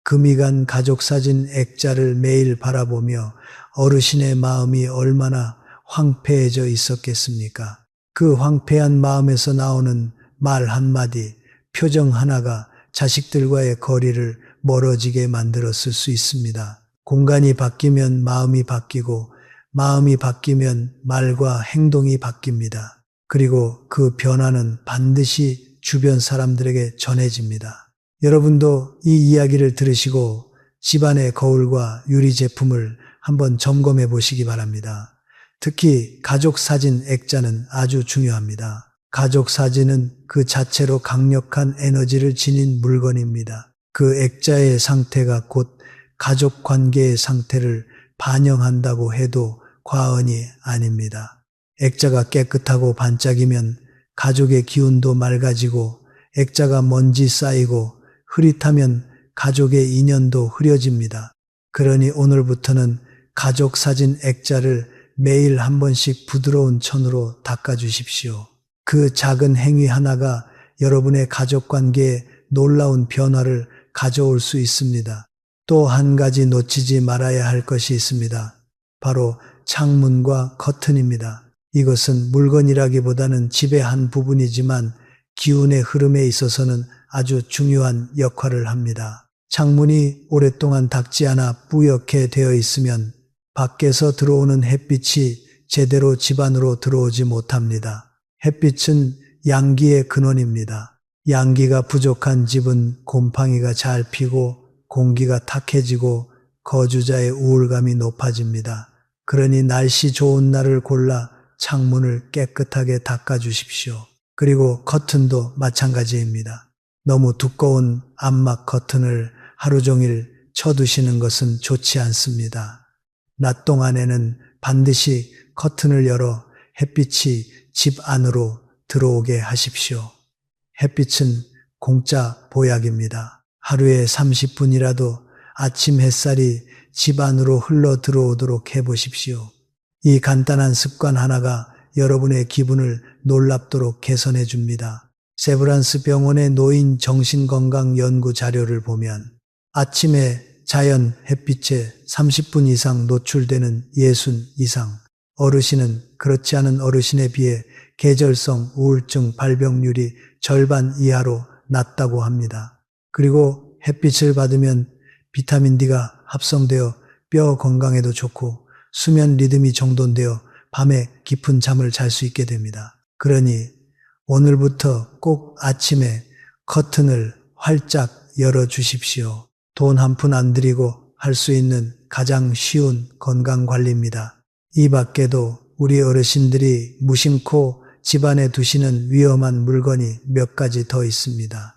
금이 간 가족사진 액자를 매일 바라보며 어르신의 마음이 얼마나 황폐해져 있었겠습니까? 그 황폐한 마음에서 나오는 말 한마디, 표정 하나가 자식들과의 거리를 멀어지게 만들었을 수 있습니다. 공간이 바뀌면 마음이 바뀌고 마음이 바뀌면 말과 행동이 바뀝니다. 그리고 그 변화는 반드시 주변 사람들에게 전해집니다. 여러분도 이 이야기를 들으시고 집안의 거울과 유리 제품을 한번 점검해 보시기 바랍니다. 특히 가족 사진 액자는 아주 중요합니다. 가족 사진은 그 자체로 강력한 에너지를 지닌 물건입니다. 그 액자의 상태가 곧 가족 관계의 상태를 반영한다고 해도 과언이 아닙니다. 액자가 깨끗하고 반짝이면 가족의 기운도 맑아지고 액자가 먼지 쌓이고 흐릿하면 가족의 인연도 흐려집니다. 그러니 오늘부터는 가족 사진 액자를 매일 한 번씩 부드러운 천으로 닦아주십시오. 그 작은 행위 하나가 여러분의 가족 관계에 놀라운 변화를 가져올 수 있습니다. 또 한 가지 놓치지 말아야 할 것이 있습니다. 바로 창문과 커튼입니다. 이것은 물건이라기보다는 집의 한 부분이지만 기운의 흐름에 있어서는 아주 중요한 역할을 합니다. 창문이 오랫동안 닫지 않아 뿌옇게 되어 있으면 밖에서 들어오는 햇빛이 제대로 집 안으로 들어오지 못합니다. 햇빛은 양기의 근원입니다. 양기가 부족한 집은 곰팡이가 잘 피고 공기가 탁해지고 거주자의 우울감이 높아집니다. 그러니 날씨 좋은 날을 골라 창문을 깨끗하게 닦아주십시오. 그리고 커튼도 마찬가지입니다. 너무 두꺼운 암막 커튼을 하루 종일 쳐두시는 것은 좋지 않습니다. 낮 동안에는 반드시 커튼을 열어 햇빛이 집 안으로 들어오게 하십시오. 햇빛은 공짜 보약입니다. 하루에 30분이라도 아침 햇살이 집 안으로 흘러 들어오도록 해보십시오. 이 간단한 습관 하나가 여러분의 기분을 놀랍도록 개선해 줍니다. 세브란스 병원의 노인 정신건강 연구 자료를 보면 아침에 자연 햇빛에 30분 이상 노출되는 60 이상, 어르신은 그렇지 않은 어르신에 비해 계절성 우울증 발병률이 절반 이하로 낮다고 합니다. 그리고 햇빛을 받으면 비타민 D가 합성되어 뼈 건강에도 좋고 수면 리듬이 정돈되어 밤에 깊은 잠을 잘 수 있게 됩니다. 그러니 오늘부터 꼭 아침에 커튼을 활짝 열어주십시오. 돈 한 푼 안 들이고 할 수 있는 가장 쉬운 건강관리입니다. 이 밖에도 우리 어르신들이 무심코 집안에 두시는 위험한 물건이 몇 가지 더 있습니다.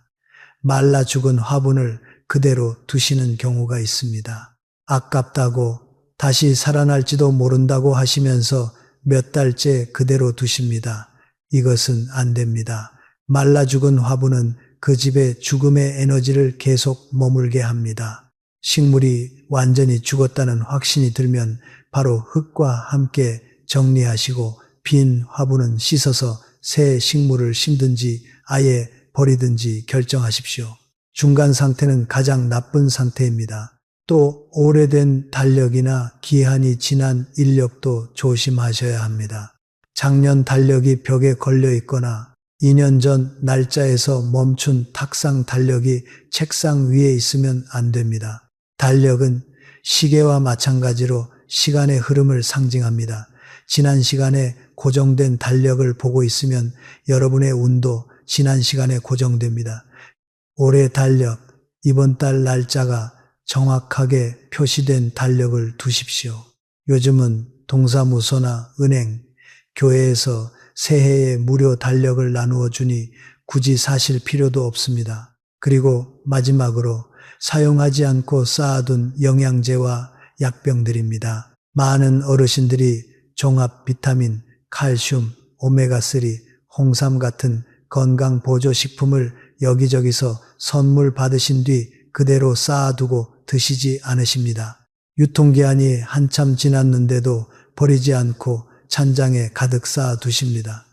말라 죽은 화분을 그대로 두시는 경우가 있습니다. 아깝다고 다시 살아날지도 모른다고 하시면서 몇 달째 그대로 두십니다. 이것은 안 됩니다. 말라 죽은 화분은 그 집에 죽음의 에너지를 계속 머물게 합니다. 식물이 완전히 죽었다는 확신이 들면 바로 흙과 함께 정리하시고 빈 화분은 씻어서 새 식물을 심든지 아예 버리든지 결정하십시오. 중간 상태는 가장 나쁜 상태입니다. 또 오래된 달력이나 기한이 지난 인력도 조심하셔야 합니다. 작년 달력이 벽에 걸려 있거나 2년 전 날짜에서 멈춘 탁상 달력이 책상 위에 있으면 안 됩니다. 달력은 시계와 마찬가지로 시간의 흐름을 상징합니다. 지난 시간에 고정된 달력을 보고 있으면 여러분의 운도 지난 시간에 고정됩니다. 올해 달력, 이번 달 날짜가 정확하게 표시된 달력을 두십시오. 요즘은 동사무소나 은행, 교회에서 새해에 무료 달력을 나누어 주니 굳이 사실 필요도 없습니다. 그리고 마지막으로 사용하지 않고 쌓아둔 영양제와 약병들입니다. 많은 어르신들이 종합 비타민, 칼슘, 오메가3, 홍삼 같은 건강 보조식품을 여기저기서 선물 받으신 뒤 그대로 쌓아두고 드시지 않으십니다. 유통기한이 한참 지났는데도 버리지 않고 찬장에 가득 쌓아두십니다.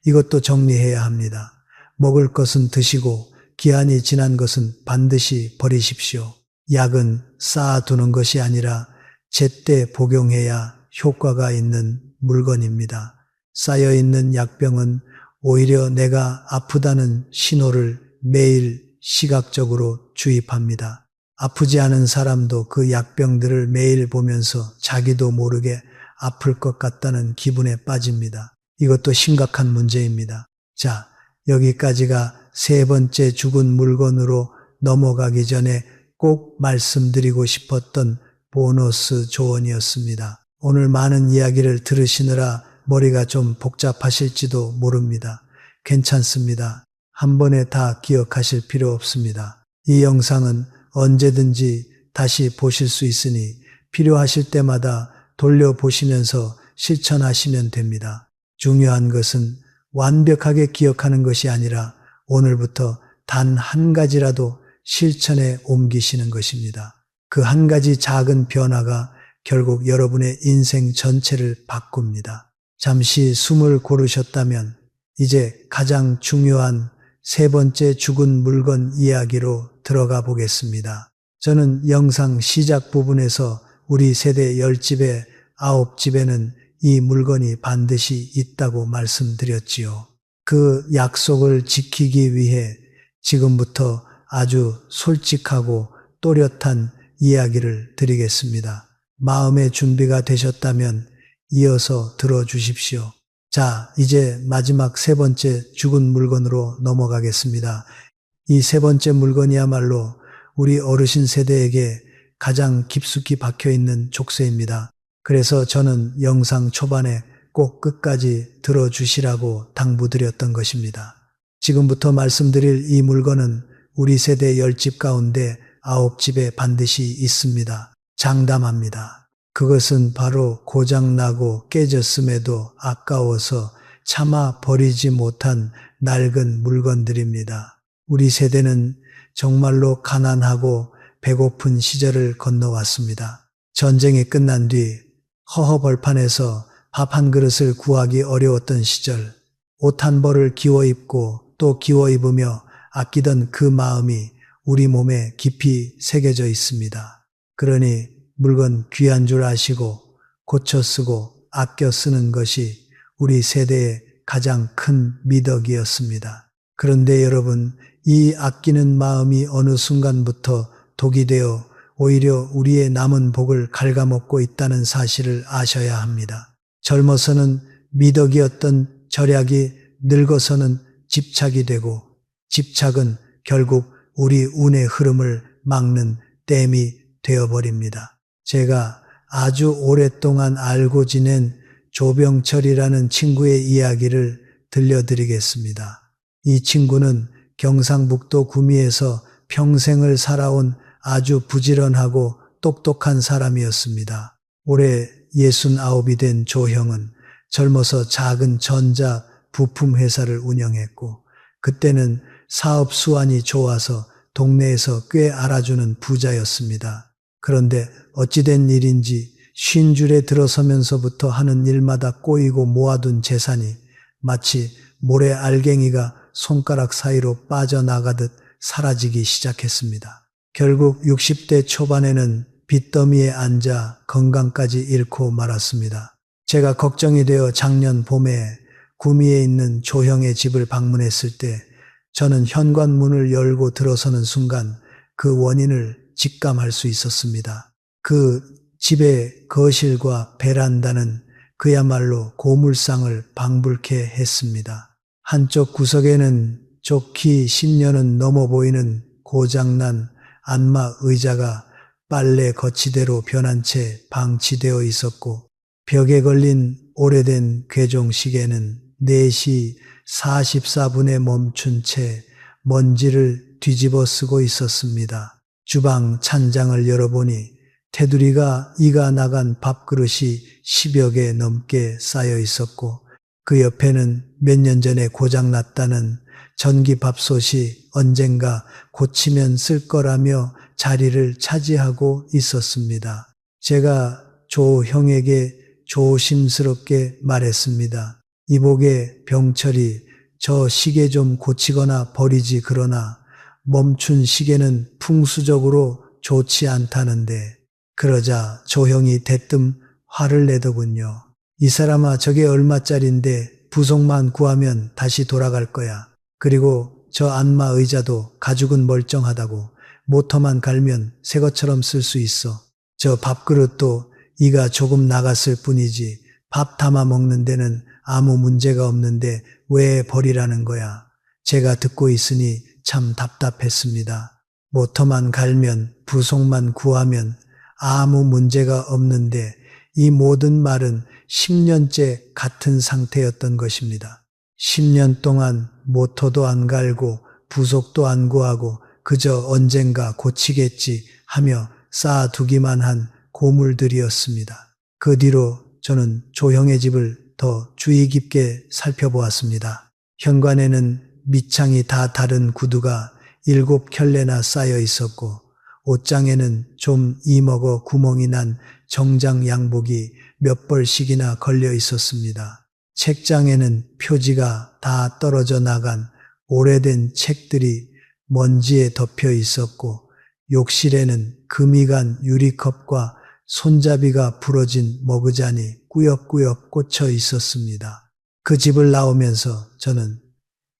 이것도 정리해야 합니다. 먹을 것은 드시고 기한이 지난 것은 반드시 버리십시오. 약은 쌓아두는 것이 아니라 제때 복용해야 효과가 있는 물건입니다. 쌓여있는 약병은 오히려 내가 아프다는 신호를 매일 시각적으로 주입합니다. 아프지 않은 사람도 그 약병들을 매일 보면서 자기도 모르게 아플 것 같다는 기분에 빠집니다. 이것도 심각한 문제입니다. 자, 여기까지가 세 번째 죽은 물건으로 넘어가기 전에 꼭 말씀드리고 싶었던 보너스 조언이었습니다. 오늘 많은 이야기를 들으시느라 머리가 좀 복잡하실지도 모릅니다. 괜찮습니다. 한 번에 다 기억하실 필요 없습니다. 이 영상은 언제든지 다시 보실 수 있으니 필요하실 때마다 돌려보시면서 실천하시면 됩니다. 중요한 것은 완벽하게 기억하는 것이 아니라 오늘부터 단 한 가지라도 실천에 옮기시는 것입니다. 그 한 가지 작은 변화가 결국 여러분의 인생 전체를 바꿉니다. 잠시 숨을 고르셨다면 이제 가장 중요한 세 번째 죽은 물건 이야기로 들어가 보겠습니다. 저는 영상 시작 부분에서 우리 세대 10집에 9집에는 이 물건이 반드시 있다고 말씀드렸지요. 그 약속을 지키기 위해 지금부터 아주 솔직하고 또렷한 이야기를 드리겠습니다. 마음의 준비가 되셨다면 이어서 들어주십시오. 자, 이제 마지막 세 번째 죽은 물건으로 넘어가겠습니다. 이 세 번째 물건이야말로 우리 어르신 세대에게 가장 깊숙이 박혀있는 족쇄입니다. 그래서 저는 영상 초반에 꼭 끝까지 들어주시라고 당부드렸던 것입니다. 지금부터 말씀드릴 이 물건은 우리 세대 10집 가운데 9집에 반드시 있습니다. 장담합니다. 그것은 바로 고장나고 깨졌음에도 아까워서 차마 버리지 못한 낡은 물건들입니다. 우리 세대는 정말로 가난하고 배고픈 시절을 건너왔습니다. 전쟁이 끝난 뒤 허허벌판에서 밥 한 그릇을 구하기 어려웠던 시절, 옷 한 벌을 기워 입고 또 기워 입으며 아끼던 그 마음이 우리 몸에 깊이 새겨져 있습니다. 그러니 물건 귀한 줄 아시고 고쳐 쓰고 아껴 쓰는 것이 우리 세대의 가장 큰 미덕이었습니다. 그런데 여러분, 이 아끼는 마음이 어느 순간부터 독이 되어 오히려 우리의 남은 복을 갉아먹고 있다는 사실을 아셔야 합니다. 젊어서는 미덕이었던 절약이 늙어서는 집착이 되고 집착은 결국 우리 운의 흐름을 막는 댐이 되어버립니다. 제가 아주 오랫동안 알고 지낸 조병철이라는 친구의 이야기를 들려드리겠습니다. 이 친구는 경상북도 구미에서 평생을 살아온 아주 부지런하고 똑똑한 사람이었습니다. 올해 69이 된 조형은 젊어서 작은 전자 부품 회사를 운영했고 그때는 사업 수완이 좋아서 동네에서 꽤 알아주는 부자였습니다. 그런데 어찌된 일인지 50줄에 들어서면서부터 하는 일마다 꼬이고 모아둔 재산이 마치 모래 알갱이가 손가락 사이로 빠져나가듯 사라지기 시작했습니다. 결국 60대 초반에는 빚더미에 앉아 건강까지 잃고 말았습니다. 제가 걱정이 되어 작년 봄에 구미에 있는 조형의 집을 방문했을 때 저는 현관문을 열고 들어서는 순간 그 원인을 직감할 수 있었습니다. 그 집의 거실과 베란다는 그야말로 고물상을 방불케 했습니다. 한쪽 구석에는 좋기 10년은 넘어 보이는 고장난 안마 의자가 빨래 거치대로 변한 채 방치되어 있었고 벽에 걸린 오래된 괴종시계는 4시 44분에 멈춘 채 먼지를 뒤집어 쓰고 있었습니다. 주방 찬장을 열어보니 테두리가 이가 나간 밥그릇이 10여 개 넘게 쌓여 있었고 그 옆에는 몇 년 전에 고장났다는 전기밥솥이 언젠가 고치면 쓸 거라며 자리를 차지하고 있었습니다. 제가 조 형에게 조심스럽게 말했습니다. 이복의 병철이 저 시계 좀 고치거나 버리지 그러나 멈춘 시계는 풍수적으로 좋지 않다는데 그러자 조형이 대뜸 화를 내더군요. 이 사람아 저게 얼마짜린데 부속만 구하면 다시 돌아갈 거야. 그리고 저 안마 의자도 가죽은 멀쩡하다고 모터만 갈면 새 것처럼 쓸 수 있어. 저 밥그릇도 이가 조금 나갔을 뿐이지 밥 담아 먹는 데는 아무 문제가 없는데 왜 버리라는 거야. 제가 듣고 있으니 참 답답했습니다. 모터만 갈면 부속만 구하면 아무 문제가 없는데 이 모든 말은 10년째 같은 상태였던 것입니다. 10년 동안 모터도 안 갈고 부속도 안 구하고 그저 언젠가 고치겠지 하며 쌓아두기만 한 고물들이었습니다. 그 뒤로 저는 조형의 집을 더 주의 깊게 살펴보았습니다. 현관에는 밑창이 다 다른 구두가 7켤레나 쌓여 있었고 옷장에는 좀 이먹어 구멍이 난 정장 양복이 몇 벌씩이나 걸려 있었습니다. 책장에는 표지가 다 떨어져 나간 오래된 책들이 먼지에 덮여 있었고 욕실에는 금이 간 유리컵과 손잡이가 부러진 머그잔이 꾸역꾸역 꽂혀 있었습니다. 그 집을 나오면서 저는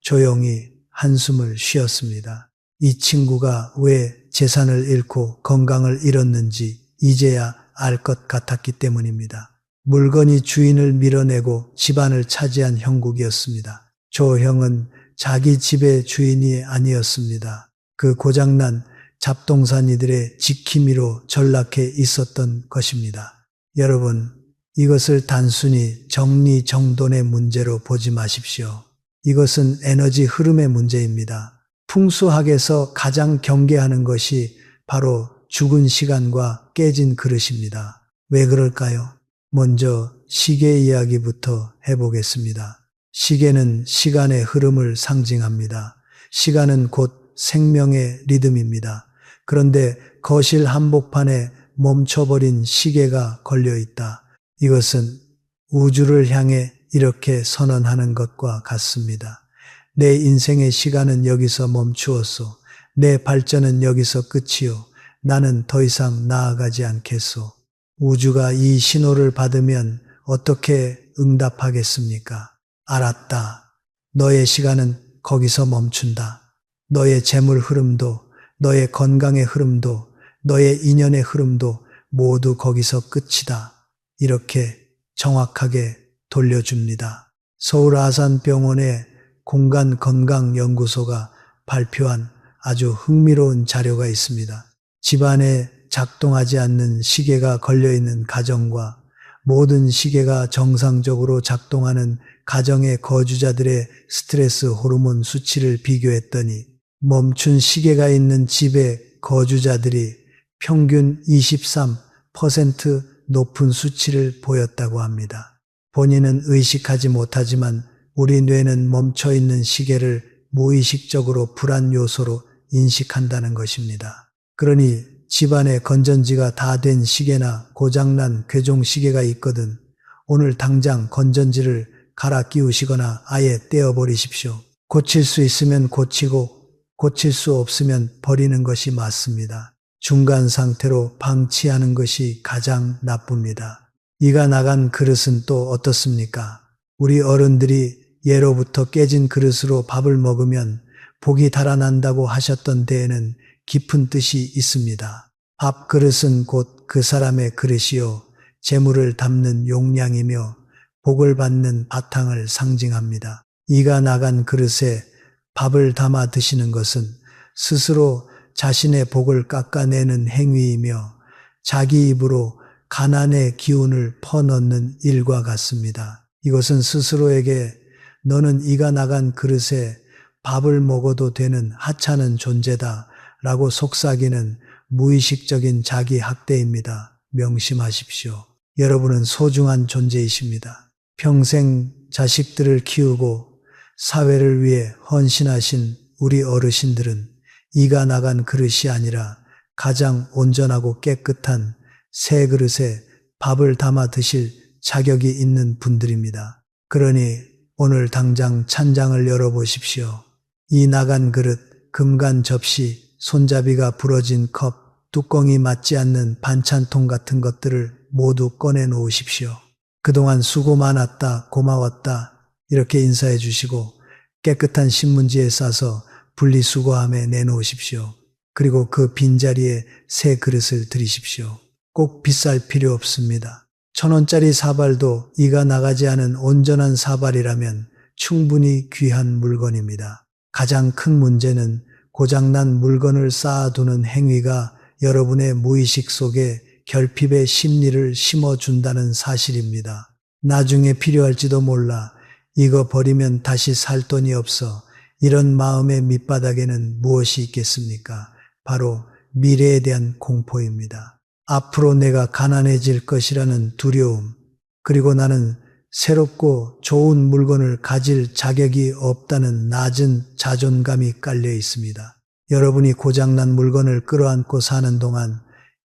조용히 한숨을 쉬었습니다. 이 친구가 왜 재산을 잃고 건강을 잃었는지 이제야 알 것 같았기 때문입니다. 물건이 주인을 밀어내고 집안을 차지한 형국이었습니다. 조형은 자기 집의 주인이 아니었습니다. 그 고장난 잡동사니들의 지킴이로 전락해 있었던 것입니다. 여러분, 이것을 단순히 정리정돈의 문제로 보지 마십시오. 이것은 에너지 흐름의 문제입니다. 풍수학에서 가장 경계하는 것이 바로 죽은 시간과 깨진 그릇입니다. 왜 그럴까요? 먼저 시계 이야기부터 해보겠습니다. 시계는 시간의 흐름을 상징합니다. 시간은 곧 생명의 리듬입니다. 그런데 거실 한복판에 멈춰버린 시계가 걸려있다. 이것은 우주를 향해 이렇게 선언하는 것과 같습니다. 내 인생의 시간은 여기서 멈추었소. 내 발전은 여기서 끝이요. 나는 더 이상 나아가지 않겠소. 우주가 이 신호를 받으면 어떻게 응답하겠습니까? 알았다. 너의 시간은 거기서 멈춘다. 너의 재물 흐름도, 너의 건강의 흐름도, 너의 인연의 흐름도 모두 거기서 끝이다. 이렇게 정확하게 돌려줍니다. 서울 아산병원의 공간건강연구소가 발표한 아주 흥미로운 자료가 있습니다. 집안에 작동하지 않는 시계가 걸려있는 가정과 모든 시계가 정상적으로 작동하는 가정의 거주자들의 스트레스 호르몬 수치를 비교했더니 멈춘 시계가 있는 집의 거주자들이 평균 23% 높은 수치를 보였다고 합니다. 본인은 의식하지 못하지만 우리 뇌는 멈춰있는 시계를 무의식적으로 불안 요소로 인식한다는 것입니다. 그러니 집안에 건전지가 다 된 시계나 고장난 괴종 시계가 있거든 오늘 당장 건전지를 갈아 끼우시거나 아예 떼어버리십시오. 고칠 수 있으면 고치고 고칠 수 없으면 버리는 것이 맞습니다. 중간 상태로 방치하는 것이 가장 나쁩니다. 이가 나간 그릇은 또 어떻습니까? 우리 어른들이 예로부터 깨진 그릇으로 밥을 먹으면 복이 달아난다고 하셨던 데에는 깊은 뜻이 있습니다. 밥그릇은 곧 그 사람의 그릇이요 재물을 담는 용량이며 복을 받는 바탕을 상징합니다. 이가 나간 그릇에 밥을 담아 드시는 것은 스스로 자신의 복을 깎아내는 행위이며 자기 입으로 가난의 기운을 퍼넣는 일과 같습니다. 이것은 스스로에게 너는 이가 나간 그릇에 밥을 먹어도 되는 하찮은 존재다 라고 속삭이는 무의식적인 자기 학대입니다. 명심하십시오. 여러분은 소중한 존재이십니다. 평생 자식들을 키우고 사회를 위해 헌신하신 우리 어르신들은 이가 나간 그릇이 아니라 가장 온전하고 깨끗한 새 그릇에 밥을 담아 드실 자격이 있는 분들입니다. 그러니 오늘 당장 찬장을 열어보십시오. 이 나간 그릇, 금간 접시, 손잡이가 부러진 컵, 뚜껑이 맞지 않는 반찬통 같은 것들을 모두 꺼내 놓으십시오. 그동안 수고 많았다, 고마웠다 이렇게 인사해 주시고 깨끗한 신문지에 싸서 분리수거함에 내놓으십시오. 그리고 그 빈자리에 새 그릇을 들이십시오. 꼭 비쌀 필요 없습니다. 1,000원짜리 사발도 이가 나가지 않은 온전한 사발이라면 충분히 귀한 물건입니다. 가장 큰 문제는 고장난 물건을 쌓아두는 행위가 여러분의 무의식 속에 결핍의 심리를 심어준다는 사실입니다. 나중에 필요할지도 몰라 이거 버리면 다시 살 돈이 없어 이런 마음의 밑바닥에는 무엇이 있겠습니까? 바로 미래에 대한 공포입니다. 앞으로 내가 가난해질 것이라는 두려움, 그리고 나는 새롭고 좋은 물건을 가질 자격이 없다는 낮은 자존감이 깔려 있습니다. 여러분이 고장난 물건을 끌어안고 사는 동안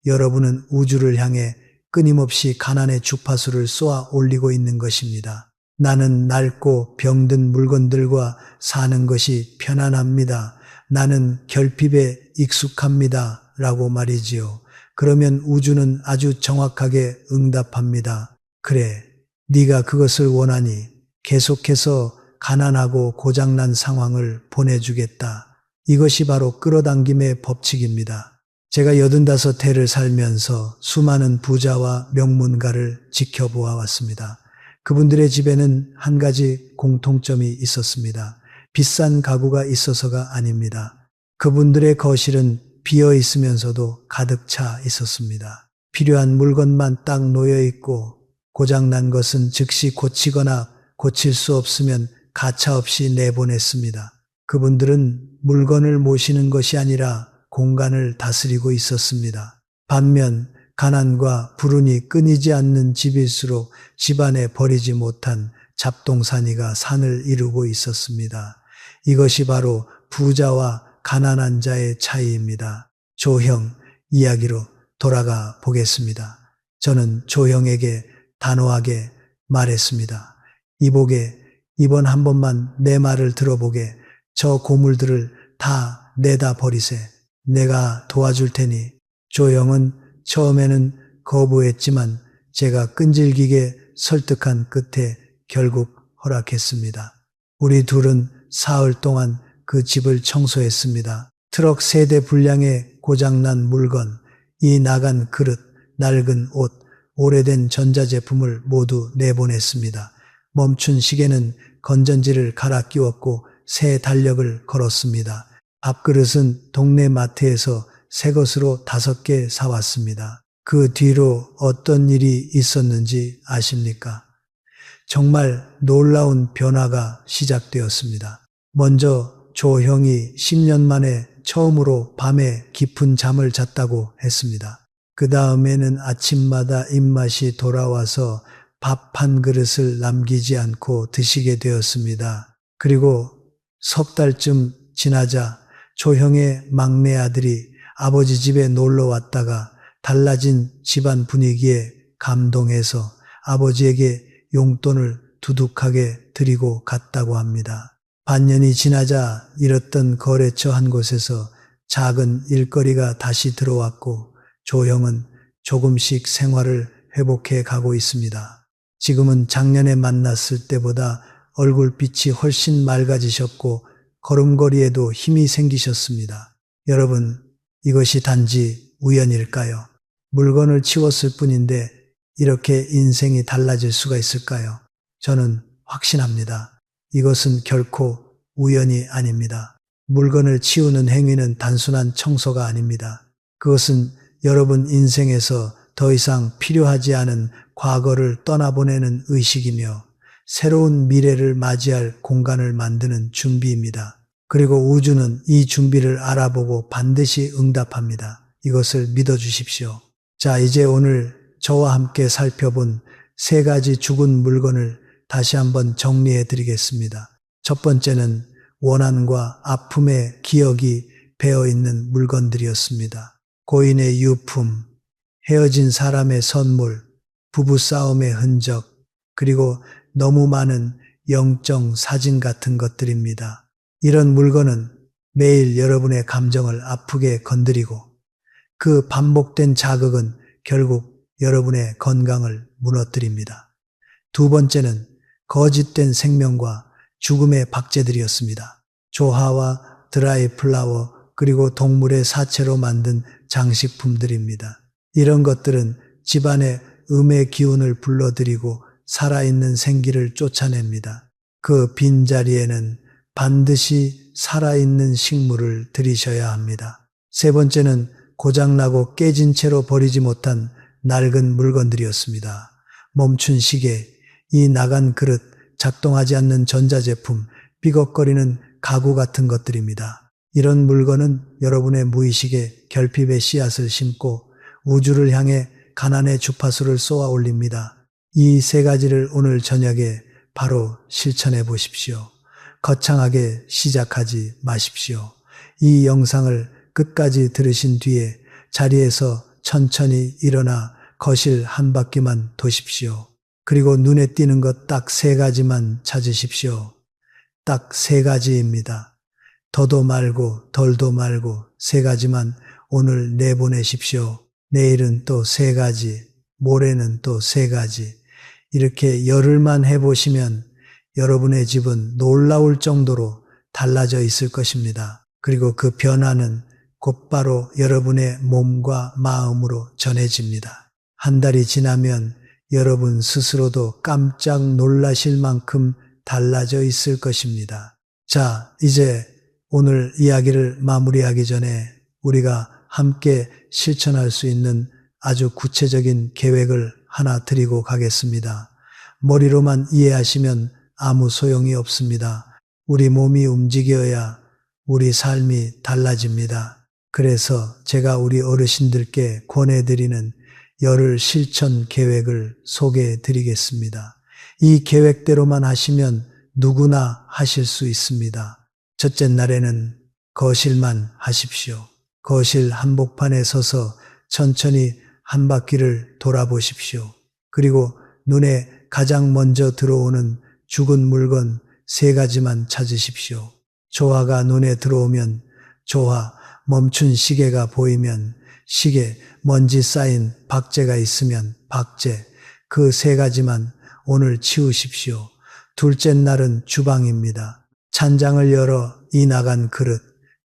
여러분은 우주를 향해 끊임없이 가난의 주파수를 쏘아 올리고 있는 것입니다. 나는 낡고 병든 물건들과 사는 것이 편안합니다. 나는 결핍에 익숙합니다. 라고 말이지요. 그러면 우주는 아주 정확하게 응답합니다. 그래, 네가 그것을 원하니 계속해서 가난하고 고장난 상황을 보내주겠다. 이것이 바로 끌어당김의 법칙입니다. 제가 85해를 살면서 수많은 부자와 명문가를 지켜보아 왔습니다. 그분들의 집에는 한 가지 공통점이 있었습니다. 비싼 가구가 있어서가 아닙니다. 그분들의 거실은 비어 있으면서도 가득 차 있었습니다. 필요한 물건만 딱 놓여 있고 고장난 것은 즉시 고치거나 고칠 수 없으면 가차없이 내보냈습니다. 그분들은 물건을 모시는 것이 아니라 공간을 다스리고 있었습니다. 반면 가난과 불운이 끊이지 않는 집일수록 집안에 버리지 못한 잡동사니가 산을 이루고 있었습니다. 이것이 바로 부자와 가난한 자의 차이입니다. 조형 이야기로 돌아가 보겠습니다. 저는 조형에게 단호하게 말했습니다. 이보게, 이번 한 번만 내 말을 들어보게. 저 고물들을 다 내다 버리세. 내가 도와줄 테니. 조형은 처음에는 거부했지만 제가 끈질기게 설득한 끝에 결국 허락했습니다. 우리 둘은 사흘 동안 그 집을 청소했습니다. 트럭 3대 분량의 고장난 물건, 이 나간 그릇, 낡은 옷, 오래된 전자제품을 모두 내보냈습니다. 멈춘 시계는 건전지를 갈아 끼웠고 새 달력을 걸었습니다. 밥그릇은 동네 마트에서 새 것으로 5개 사왔습니다. 그 뒤로 어떤 일이 있었는지 아십니까? 정말 놀라운 변화가 시작되었습니다. 먼저 조형이 10년 만에 처음으로 밤에 깊은 잠을 잤다고 했습니다. 그 다음에는 아침마다 입맛이 돌아와서 밥 한 그릇을 남기지 않고 드시게 되었습니다. 그리고 석 달쯤 지나자 조형의 막내 아들이 아버지 집에 놀러 왔다가 달라진 집안 분위기에 감동해서 아버지에게 용돈을 두둑하게 드리고 갔다고 합니다. 반년이 지나자 잃었던 거래처 한 곳에서 작은 일거리가 다시 들어왔고 조형은 조금씩 생활을 회복해 가고 있습니다. 지금은 작년에 만났을 때보다 얼굴빛이 훨씬 맑아지셨고 걸음걸이에도 힘이 생기셨습니다. 여러분, 이것이 단지 우연일까요? 물건을 치웠을 뿐인데 이렇게 인생이 달라질 수가 있을까요? 저는 확신합니다. 이것은 결코 우연이 아닙니다. 물건을 치우는 행위는 단순한 청소가 아닙니다. 그것은 여러분 인생에서 더 이상 필요하지 않은 과거를 떠나보내는 의식이며 새로운 미래를 맞이할 공간을 만드는 준비입니다. 그리고 우주는 이 준비를 알아보고 반드시 응답합니다. 이것을 믿어주십시오. 자, 이제 오늘 저와 함께 살펴본 3가지 죽은 물건을 다시 한번 정리해 드리겠습니다. 첫 번째는 원한과 아픔의 기억이 배어 있는 물건들이었습니다. 고인의 유품, 헤어진 사람의 선물, 부부싸움의 흔적, 그리고 너무 많은 영정 사진 같은 것들입니다. 이런 물건은 매일 여러분의 감정을 아프게 건드리고 그 반복된 자극은 결국 여러분의 건강을 무너뜨립니다. 두 번째는 거짓된 생명과 죽음의 박제들이었습니다. 조화와 드라이 플라워 그리고 동물의 사체로 만든 장식품들입니다. 이런 것들은 집안에 음의 기운을 불러들이고 살아있는 생기를 쫓아냅니다. 그 빈자리에는 반드시 살아있는 식물을 들이셔야 합니다. 세 번째는 고장나고 깨진 채로 버리지 못한 낡은 물건들이었습니다. 멈춘 시계, 이 나간 그릇, 작동하지 않는 전자제품, 삐걱거리는 가구 같은 것들입니다. 이런 물건은 여러분의 무의식에 결핍의 씨앗을 심고 우주를 향해 가난의 주파수를 쏘아 올립니다. 이 세 가지를 오늘 저녁에 바로 실천해 보십시오. 거창하게 시작하지 마십시오. 이 영상을 끝까지 들으신 뒤에 자리에서 천천히 일어나 거실 한 바퀴만 도십시오. 그리고 눈에 띄는 것 딱 세 가지만 찾으십시오. 딱 세 가지입니다. 더도 말고 덜도 말고 세 가지만 오늘 내보내십시오. 내일은 또 세 가지, 모레는 또 세 가지. 이렇게 열흘만 해보시면 여러분의 집은 놀라울 정도로 달라져 있을 것입니다. 그리고 그 변화는 곧바로 여러분의 몸과 마음으로 전해집니다. 한 달이 지나면 여러분 스스로도 깜짝 놀라실 만큼 달라져 있을 것입니다. 자, 이제 오늘 이야기를 마무리하기 전에 우리가 함께 실천할 수 있는 아주 구체적인 계획을 하나 드리고 가겠습니다. 머리로만 이해하시면 아무 소용이 없습니다. 우리 몸이 움직여야 우리 삶이 달라집니다. 그래서 제가 우리 어르신들께 권해드리는 열흘 실천 계획을 소개해 드리겠습니다. 이 계획대로만 하시면 누구나 하실 수 있습니다. 첫째 날에는 거실만 하십시오. 거실 한복판에 서서 천천히 한 바퀴를 돌아보십시오. 그리고 눈에 가장 먼저 들어오는 죽은 물건 세 가지만 찾으십시오. 조화가 눈에 들어오면 조화, 멈춘 시계가 보이면 시계, 먼지 쌓인 박제가 있으면 박제, 그 세 가지만 오늘 치우십시오. 둘째 날은 주방입니다. 찬장을 열어 이 나간 그릇,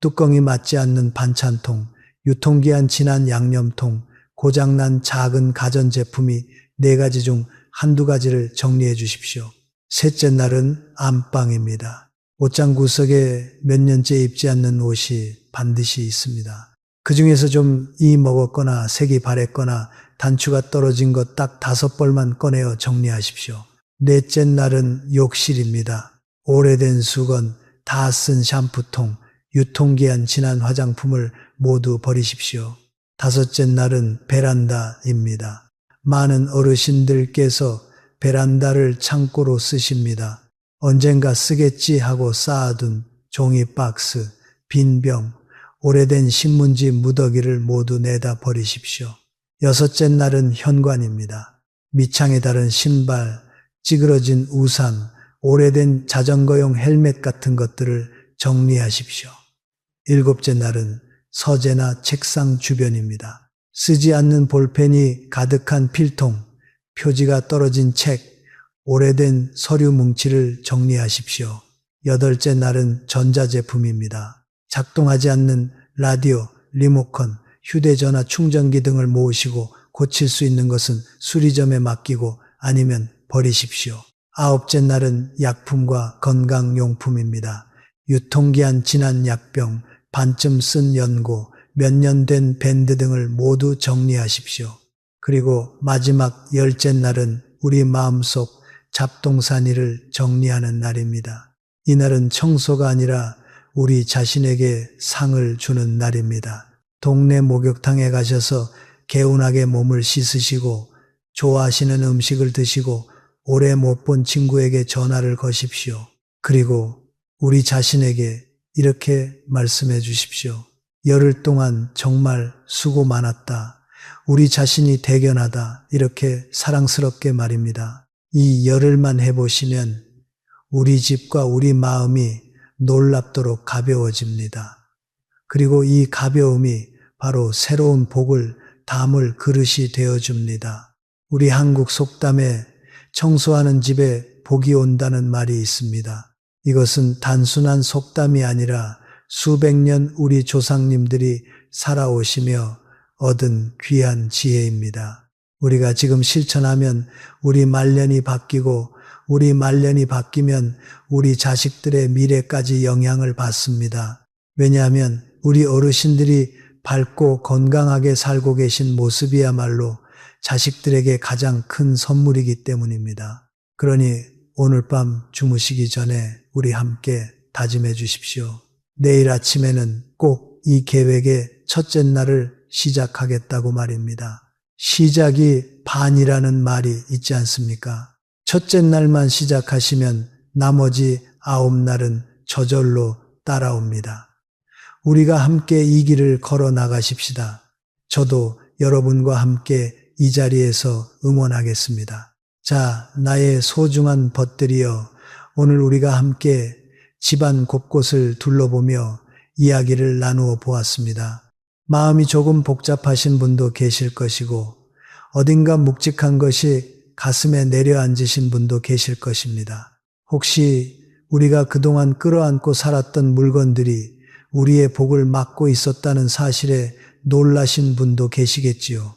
뚜껑이 맞지 않는 반찬통, 유통기한 지난 양념통, 고장난 작은 가전제품이 네 가지 중 한두 가지를 정리해 주십시오. 셋째 날은 안방입니다. 옷장 구석에 몇 년째 입지 않는 옷이 반드시 있습니다. 그 중에서 좀 이 먹었거나 색이 바랬거나 단추가 떨어진 것 딱 5벌만 꺼내어 정리하십시오. 넷째 날은 욕실입니다. 오래된 수건, 다 쓴 샴푸통, 유통기한 지난 화장품을 모두 버리십시오. 다섯째 날은 베란다입니다. 많은 어르신들께서 베란다를 창고로 쓰십니다. 언젠가 쓰겠지 하고 쌓아둔 종이 박스, 빈 병, 오래된 신문지 무더기를 모두 내다 버리십시오. 여섯째 날은 현관입니다. 밑창에 달은 신발, 찌그러진 우산, 오래된 자전거용 헬멧 같은 것들을 정리하십시오. 일곱째 날은 서재나 책상 주변입니다. 쓰지 않는 볼펜이 가득한 필통, 표지가 떨어진 책, 오래된 서류 뭉치를 정리하십시오. 여덟째 날은 전자제품입니다. 작동하지 않는 라디오, 리모컨, 휴대전화 충전기 등을 모으시고 고칠 수 있는 것은 수리점에 맡기고 아니면 버리십시오. 아홉째 날은 약품과 건강용품입니다. 유통기한 지난 약병, 반쯤 쓴 연고, 몇 년 된 밴드 등을 모두 정리하십시오. 그리고 마지막 10째 날은 우리 마음속 잡동사니를 정리하는 날입니다. 이날은 청소가 아니라 우리 자신에게 상을 주는 날입니다. 동네 목욕탕에 가셔서 개운하게 몸을 씻으시고 좋아하시는 음식을 드시고 오래 못 본 친구에게 전화를 거십시오. 그리고 우리 자신에게 이렇게 말씀해 주십시오. 열흘 동안 정말 수고 많았다. 우리 자신이 대견하다. 이렇게 사랑스럽게 말입니다. 이 열흘만 해보시면 우리 집과 우리 마음이 놀랍도록 가벼워집니다. 그리고 이 가벼움이 바로 새로운 복을 담을 그릇이 되어줍니다. 우리 한국 속담에 청소하는 집에 복이 온다는 말이 있습니다. 이것은 단순한 속담이 아니라 수백 년 우리 조상님들이 살아오시며 얻은 귀한 지혜입니다. 우리가 지금 실천하면 우리 말년이 바뀌고 우리 말년이 바뀌면 우리 자식들의 미래까지 영향을 받습니다. 왜냐하면 우리 어르신들이 밝고 건강하게 살고 계신 모습이야말로 자식들에게 가장 큰 선물이기 때문입니다. 그러니 오늘 밤 주무시기 전에 우리 함께 다짐해 주십시오. 내일 아침에는 꼭 이 계획의 첫째 날을 시작하겠다고 말입니다. 시작이 반이라는 말이 있지 않습니까? 첫째 날만 시작하시면 나머지 9날은 저절로 따라옵니다. 우리가 함께 이 길을 걸어 나가십시다. 저도 여러분과 함께 이 자리에서 응원하겠습니다. 자, 나의 소중한 벗들이여, 오늘 우리가 함께 집안 곳곳을 둘러보며 이야기를 나누어 보았습니다. 마음이 조금 복잡하신 분도 계실 것이고 어딘가 묵직한 것이 가슴에 내려앉으신 분도 계실 것입니다. 혹시 우리가 그동안 끌어안고 살았던 물건들이 우리의 복을 막고 있었다는 사실에 놀라신 분도 계시겠지요.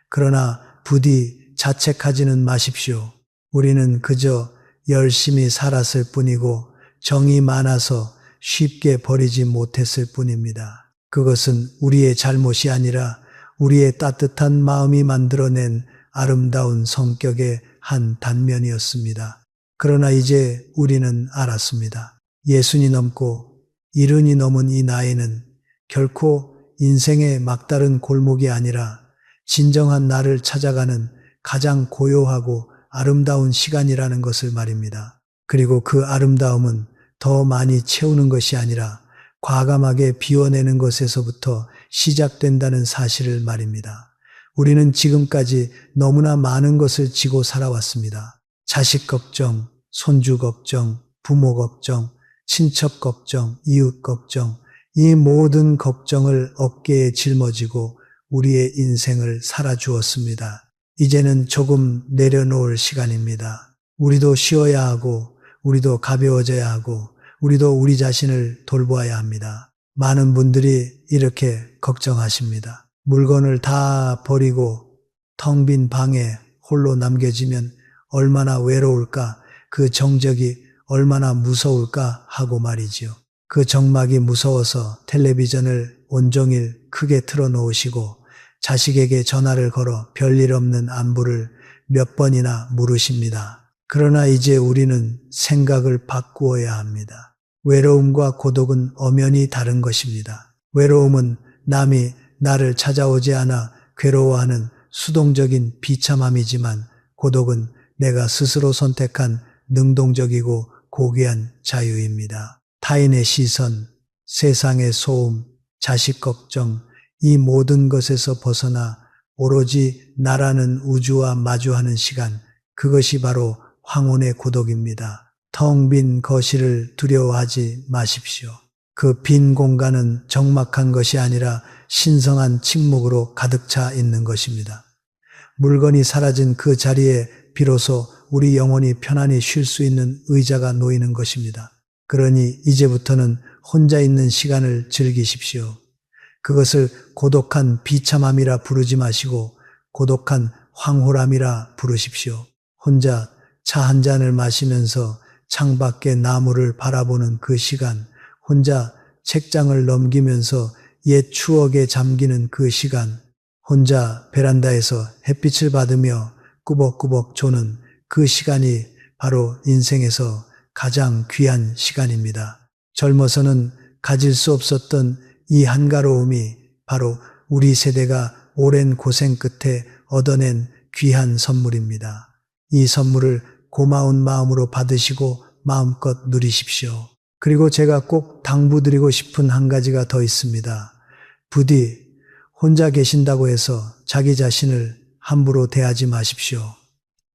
그러나 부디 자책하지는 마십시오. 우리는 그저 열심히 살았을 뿐이고 정이 많아서 쉽게 버리지 못했을 뿐입니다. 그것은 우리의 잘못이 아니라 우리의 따뜻한 마음이 만들어낸 아름다운 성격의 한 단면이었습니다. 그러나 이제 우리는 알았습니다. 60이 넘고 70이 넘은 이 나이는 결코 인생의 막다른 골목이 아니라 진정한 나를 찾아가는 가장 고요하고 아름다운 시간이라는 것을 말입니다. 그리고 그 아름다움은 더 많이 채우는 것이 아니라 과감하게 비워내는 것에서부터 시작된다는 사실을 말입니다. 우리는 지금까지 너무나 많은 것을 지고 살아왔습니다. 자식 걱정, 손주 걱정, 부모 걱정, 친척 걱정, 이웃 걱정, 이 모든 걱정을 어깨에 짊어지고 우리의 인생을 살아주었습니다. 이제는 조금 내려놓을 시간입니다. 우리도 쉬어야 하고 우리도 가벼워져야 하고 우리도 우리 자신을 돌보아야 합니다. 많은 분들이 이렇게 걱정하십니다. 물건을 다 버리고 텅 빈 방에 홀로 남겨지면 얼마나 외로울까, 그 정적이 얼마나 무서울까 하고 말이지요. 그 정막이 무서워서 텔레비전을 온종일 크게 틀어놓으시고 자식에게 전화를 걸어 별일 없는 안부를 몇 번이나 물으십니다. 그러나 이제 우리는 생각을 바꾸어야 합니다. 외로움과 고독은 엄연히 다른 것입니다. 외로움은 남이 나를 찾아오지 않아 괴로워하는 수동적인 비참함이지만 고독은 내가 스스로 선택한 능동적이고 고귀한 자유입니다. 타인의 시선, 세상의 소음, 자식 걱정, 이 모든 것에서 벗어나 오로지 나라는 우주와 마주하는 시간, 그것이 바로 황혼의 고독입니다. 텅 빈 거실을 두려워하지 마십시오. 그 빈 공간은 적막한 것이 아니라 신성한 침묵으로 가득 차 있는 것입니다. 물건이 사라진 그 자리에 비로소 우리 영혼이 편안히 쉴 수 있는 의자가 놓이는 것입니다. 그러니 이제부터는 혼자 있는 시간을 즐기십시오. 그것을 고독한 비참함이라 부르지 마시고 고독한 황홀함이라 부르십시오. 혼자 차 한 잔을 마시면서 창밖의 나무를 바라보는 그 시간, 혼자 책장을 넘기면서 옛 추억에 잠기는 그 시간, 혼자 베란다에서 햇빛을 받으며 꾸벅꾸벅 조는 그 시간이 바로 인생에서 가장 귀한 시간입니다. 젊어서는 가질 수 없었던 이 한가로움이 바로 우리 세대가 오랜 고생 끝에 얻어낸 귀한 선물입니다. 이 선물을 고마운 마음으로 받으시고 마음껏 누리십시오. 그리고 제가 꼭 당부드리고 싶은 한 가지가 더 있습니다. 부디 혼자 계신다고 해서 자기 자신을 함부로 대하지 마십시오.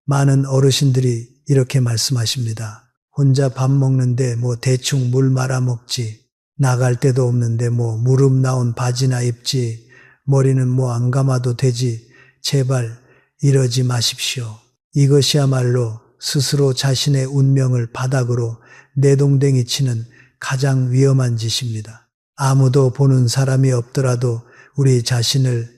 많은 어르신들이 이렇게 말씀하십니다. 혼자 밥 먹는데 대충 물 말아 먹지. 나갈 데도 없는데 무릎 나온 바지나 입지. 머리는 안 감아도 되지. 제발 이러지 마십시오. 이것이야말로 스스로 자신의 운명을 바닥으로 내동댕이 치는 가장 위험한 짓입니다. 아무도 보는 사람이 없더라도 우리 자신을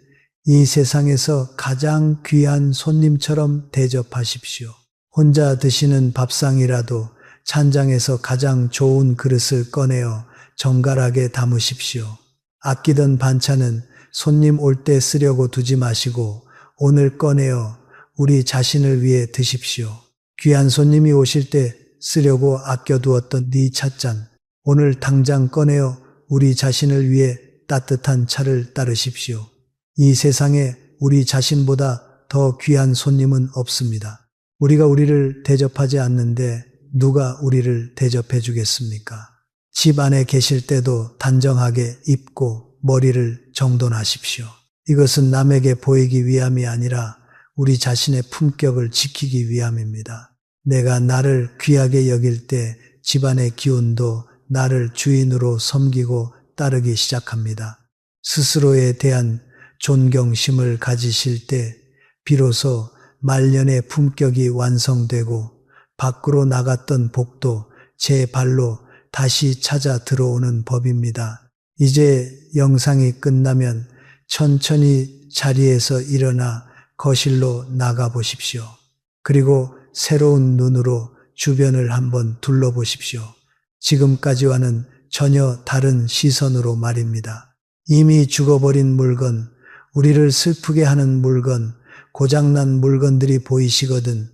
이 세상에서 가장 귀한 손님처럼 대접하십시오. 혼자 드시는 밥상이라도 찬장에서 가장 좋은 그릇을 꺼내어 정갈하게 담으십시오. 아끼던 반찬은 손님 올 때 쓰려고 두지 마시고 오늘 꺼내어 우리 자신을 위해 드십시오. 귀한 손님이 오실 때 쓰려고 아껴두었던 네 찻잔, 오늘 당장 꺼내어 우리 자신을 위해 따뜻한 차를 따르십시오. 이 세상에 우리 자신보다 더 귀한 손님은 없습니다. 우리가 우리를 대접하지 않는데 누가 우리를 대접해 주겠습니까? 집 안에 계실 때도 단정하게 입고 머리를 정돈하십시오. 이것은 남에게 보이기 위함이 아니라 우리 자신의 품격을 지키기 위함입니다. 내가 나를 귀하게 여길 때 집안의 기운도 나를 주인으로 섬기고 따르기 시작합니다. 스스로에 대한 존경심을 가지실 때 비로소 말년의 품격이 완성되고 밖으로 나갔던 복도 제 발로 다시 찾아 들어오는 법입니다. 이제 영상이 끝나면 천천히 자리에서 일어나 거실로 나가 보십시오. 그리고 새로운 눈으로 주변을 한번 둘러보십시오. 지금까지와는 전혀 다른 시선으로 말입니다. 이미 죽어버린 물건, 우리를 슬프게 하는 물건, 고장난 물건들이 보이시거든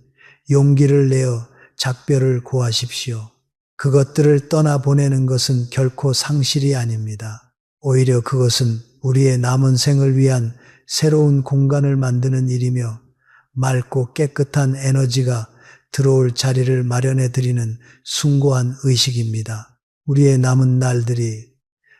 용기를 내어 작별을 고하십시오. 그것들을 떠나보내는 것은 결코 상실이 아닙니다. 오히려 그것은 우리의 남은 생을 위한 새로운 공간을 만드는 일이며 맑고 깨끗한 에너지가 들어올 자리를 마련해 드리는 숭고한 의식입니다. 우리의 남은 날들이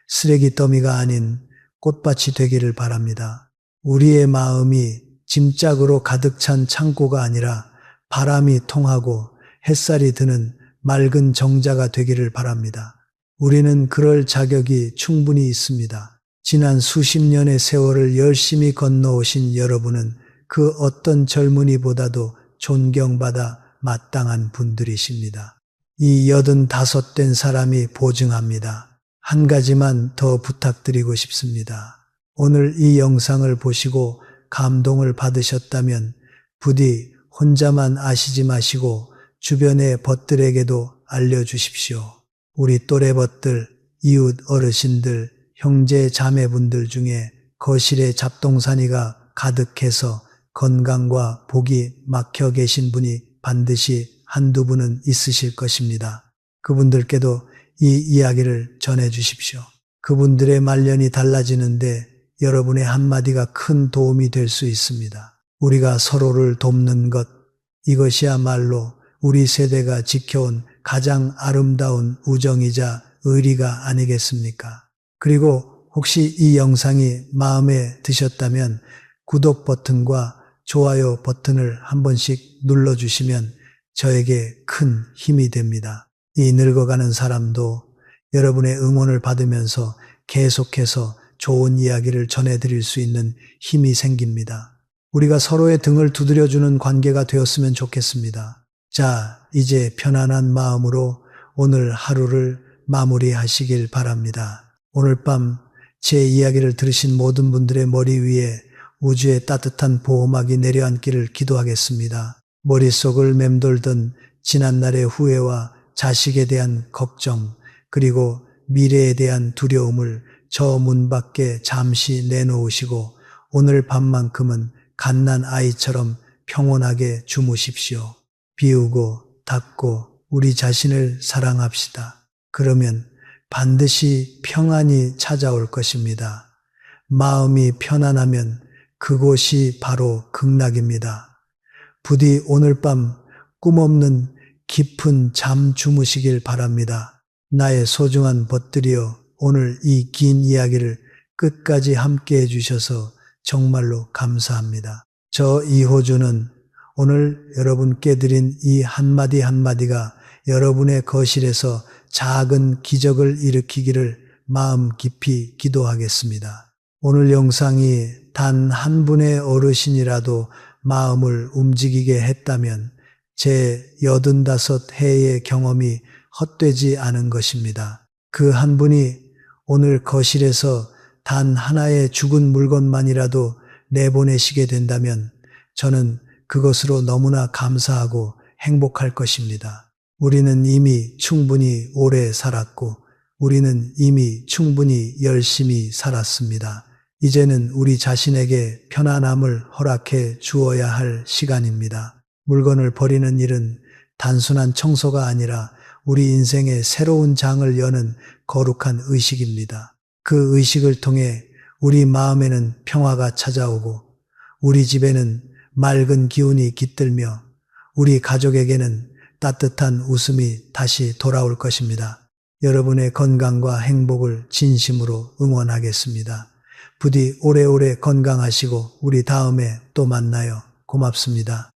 쓰레기 더미가 아닌 꽃밭이 되기를 바랍니다. 우리의 마음이 짐짝으로 가득 찬 창고가 아니라 바람이 통하고 햇살이 드는 맑은 정자가 되기를 바랍니다. 우리는 그럴 자격이 충분히 있습니다. 지난 수십 년의 세월을 열심히 건너오신 여러분은 그 어떤 젊은이보다도 존경받아 마땅한 분들이십니다. 이 85된 사람이 보증합니다. 한 가지만 더 부탁드리고 싶습니다. 오늘 이 영상을 보시고 감동을 받으셨다면 부디 혼자만 아시지 마시고 주변의 벗들에게도 알려주십시오. 우리 또래 벗들, 이웃 어르신들, 형제 자매분들 중에 거실에 잡동사니가 가득해서 건강과 복이 막혀 계신 분이 반드시 한두 분은 있으실 것입니다. 그분들께도 이 이야기를 전해 주십시오. 그분들의 말년이 달라지는데 여러분의 한마디가 큰 도움이 될 수 있습니다. 우리가 서로를 돕는 것, 이것이야말로 우리 세대가 지켜온 가장 아름다운 우정이자 의리가 아니겠습니까? 그리고 혹시 이 영상이 마음에 드셨다면 구독 버튼과 좋아요 버튼을 한 번씩 눌러주시면 저에게 큰 힘이 됩니다. 이 늙어가는 사람도 여러분의 응원을 받으면서 계속해서 좋은 이야기를 전해드릴 수 있는 힘이 생깁니다. 우리가 서로의 등을 두드려주는 관계가 되었으면 좋겠습니다. 자, 이제 편안한 마음으로 오늘 하루를 마무리하시길 바랍니다. 오늘 밤 제 이야기를 들으신 모든 분들의 머리 위에 우주의 따뜻한 보호막이 내려앉기를 기도하겠습니다. 머릿속을 맴돌던 지난날의 후회와 자식에 대한 걱정, 그리고 미래에 대한 두려움을 저 문 밖에 잠시 내놓으시고 오늘 밤만큼은 갓난 아이처럼 평온하게 주무십시오. 비우고 닫고 우리 자신을 사랑합시다. 그러면 반드시 평안이 찾아올 것입니다. 마음이 편안하면 그곳이 바로 극락입니다. 부디 오늘 밤 꿈 없는 깊은 잠 주무시길 바랍니다. 나의 소중한 벗들이여, 오늘 이 긴 이야기를 끝까지 함께 해주셔서 정말로 감사합니다. 저 이호주는 오늘 여러분께 드린 이 한마디 한마디가 여러분의 거실에서 작은 기적을 일으키기를 마음 깊이 기도하겠습니다. 오늘 영상이 단 한 분의 어르신이라도 마음을 움직이게 했다면 제 85해의 경험이 헛되지 않은 것입니다. 그 한 분이 오늘 거실에서 단 하나의 죽은 물건만이라도 내보내시게 된다면 저는 그것으로 너무나 감사하고 행복할 것입니다. 우리는 이미 충분히 오래 살았고 우리는 이미 충분히 열심히 살았습니다. 이제는 우리 자신에게 편안함을 허락해 주어야 할 시간입니다. 물건을 버리는 일은 단순한 청소가 아니라 우리 인생의 새로운 장을 여는 거룩한 의식입니다. 그 의식을 통해 우리 마음에는 평화가 찾아오고 우리 집에는 맑은 기운이 깃들며 우리 가족에게는 따뜻한 웃음이 다시 돌아올 것입니다. 여러분의 건강과 행복을 진심으로 응원하겠습니다. 부디 오래오래 건강하시고 우리 다음에 또 만나요. 고맙습니다.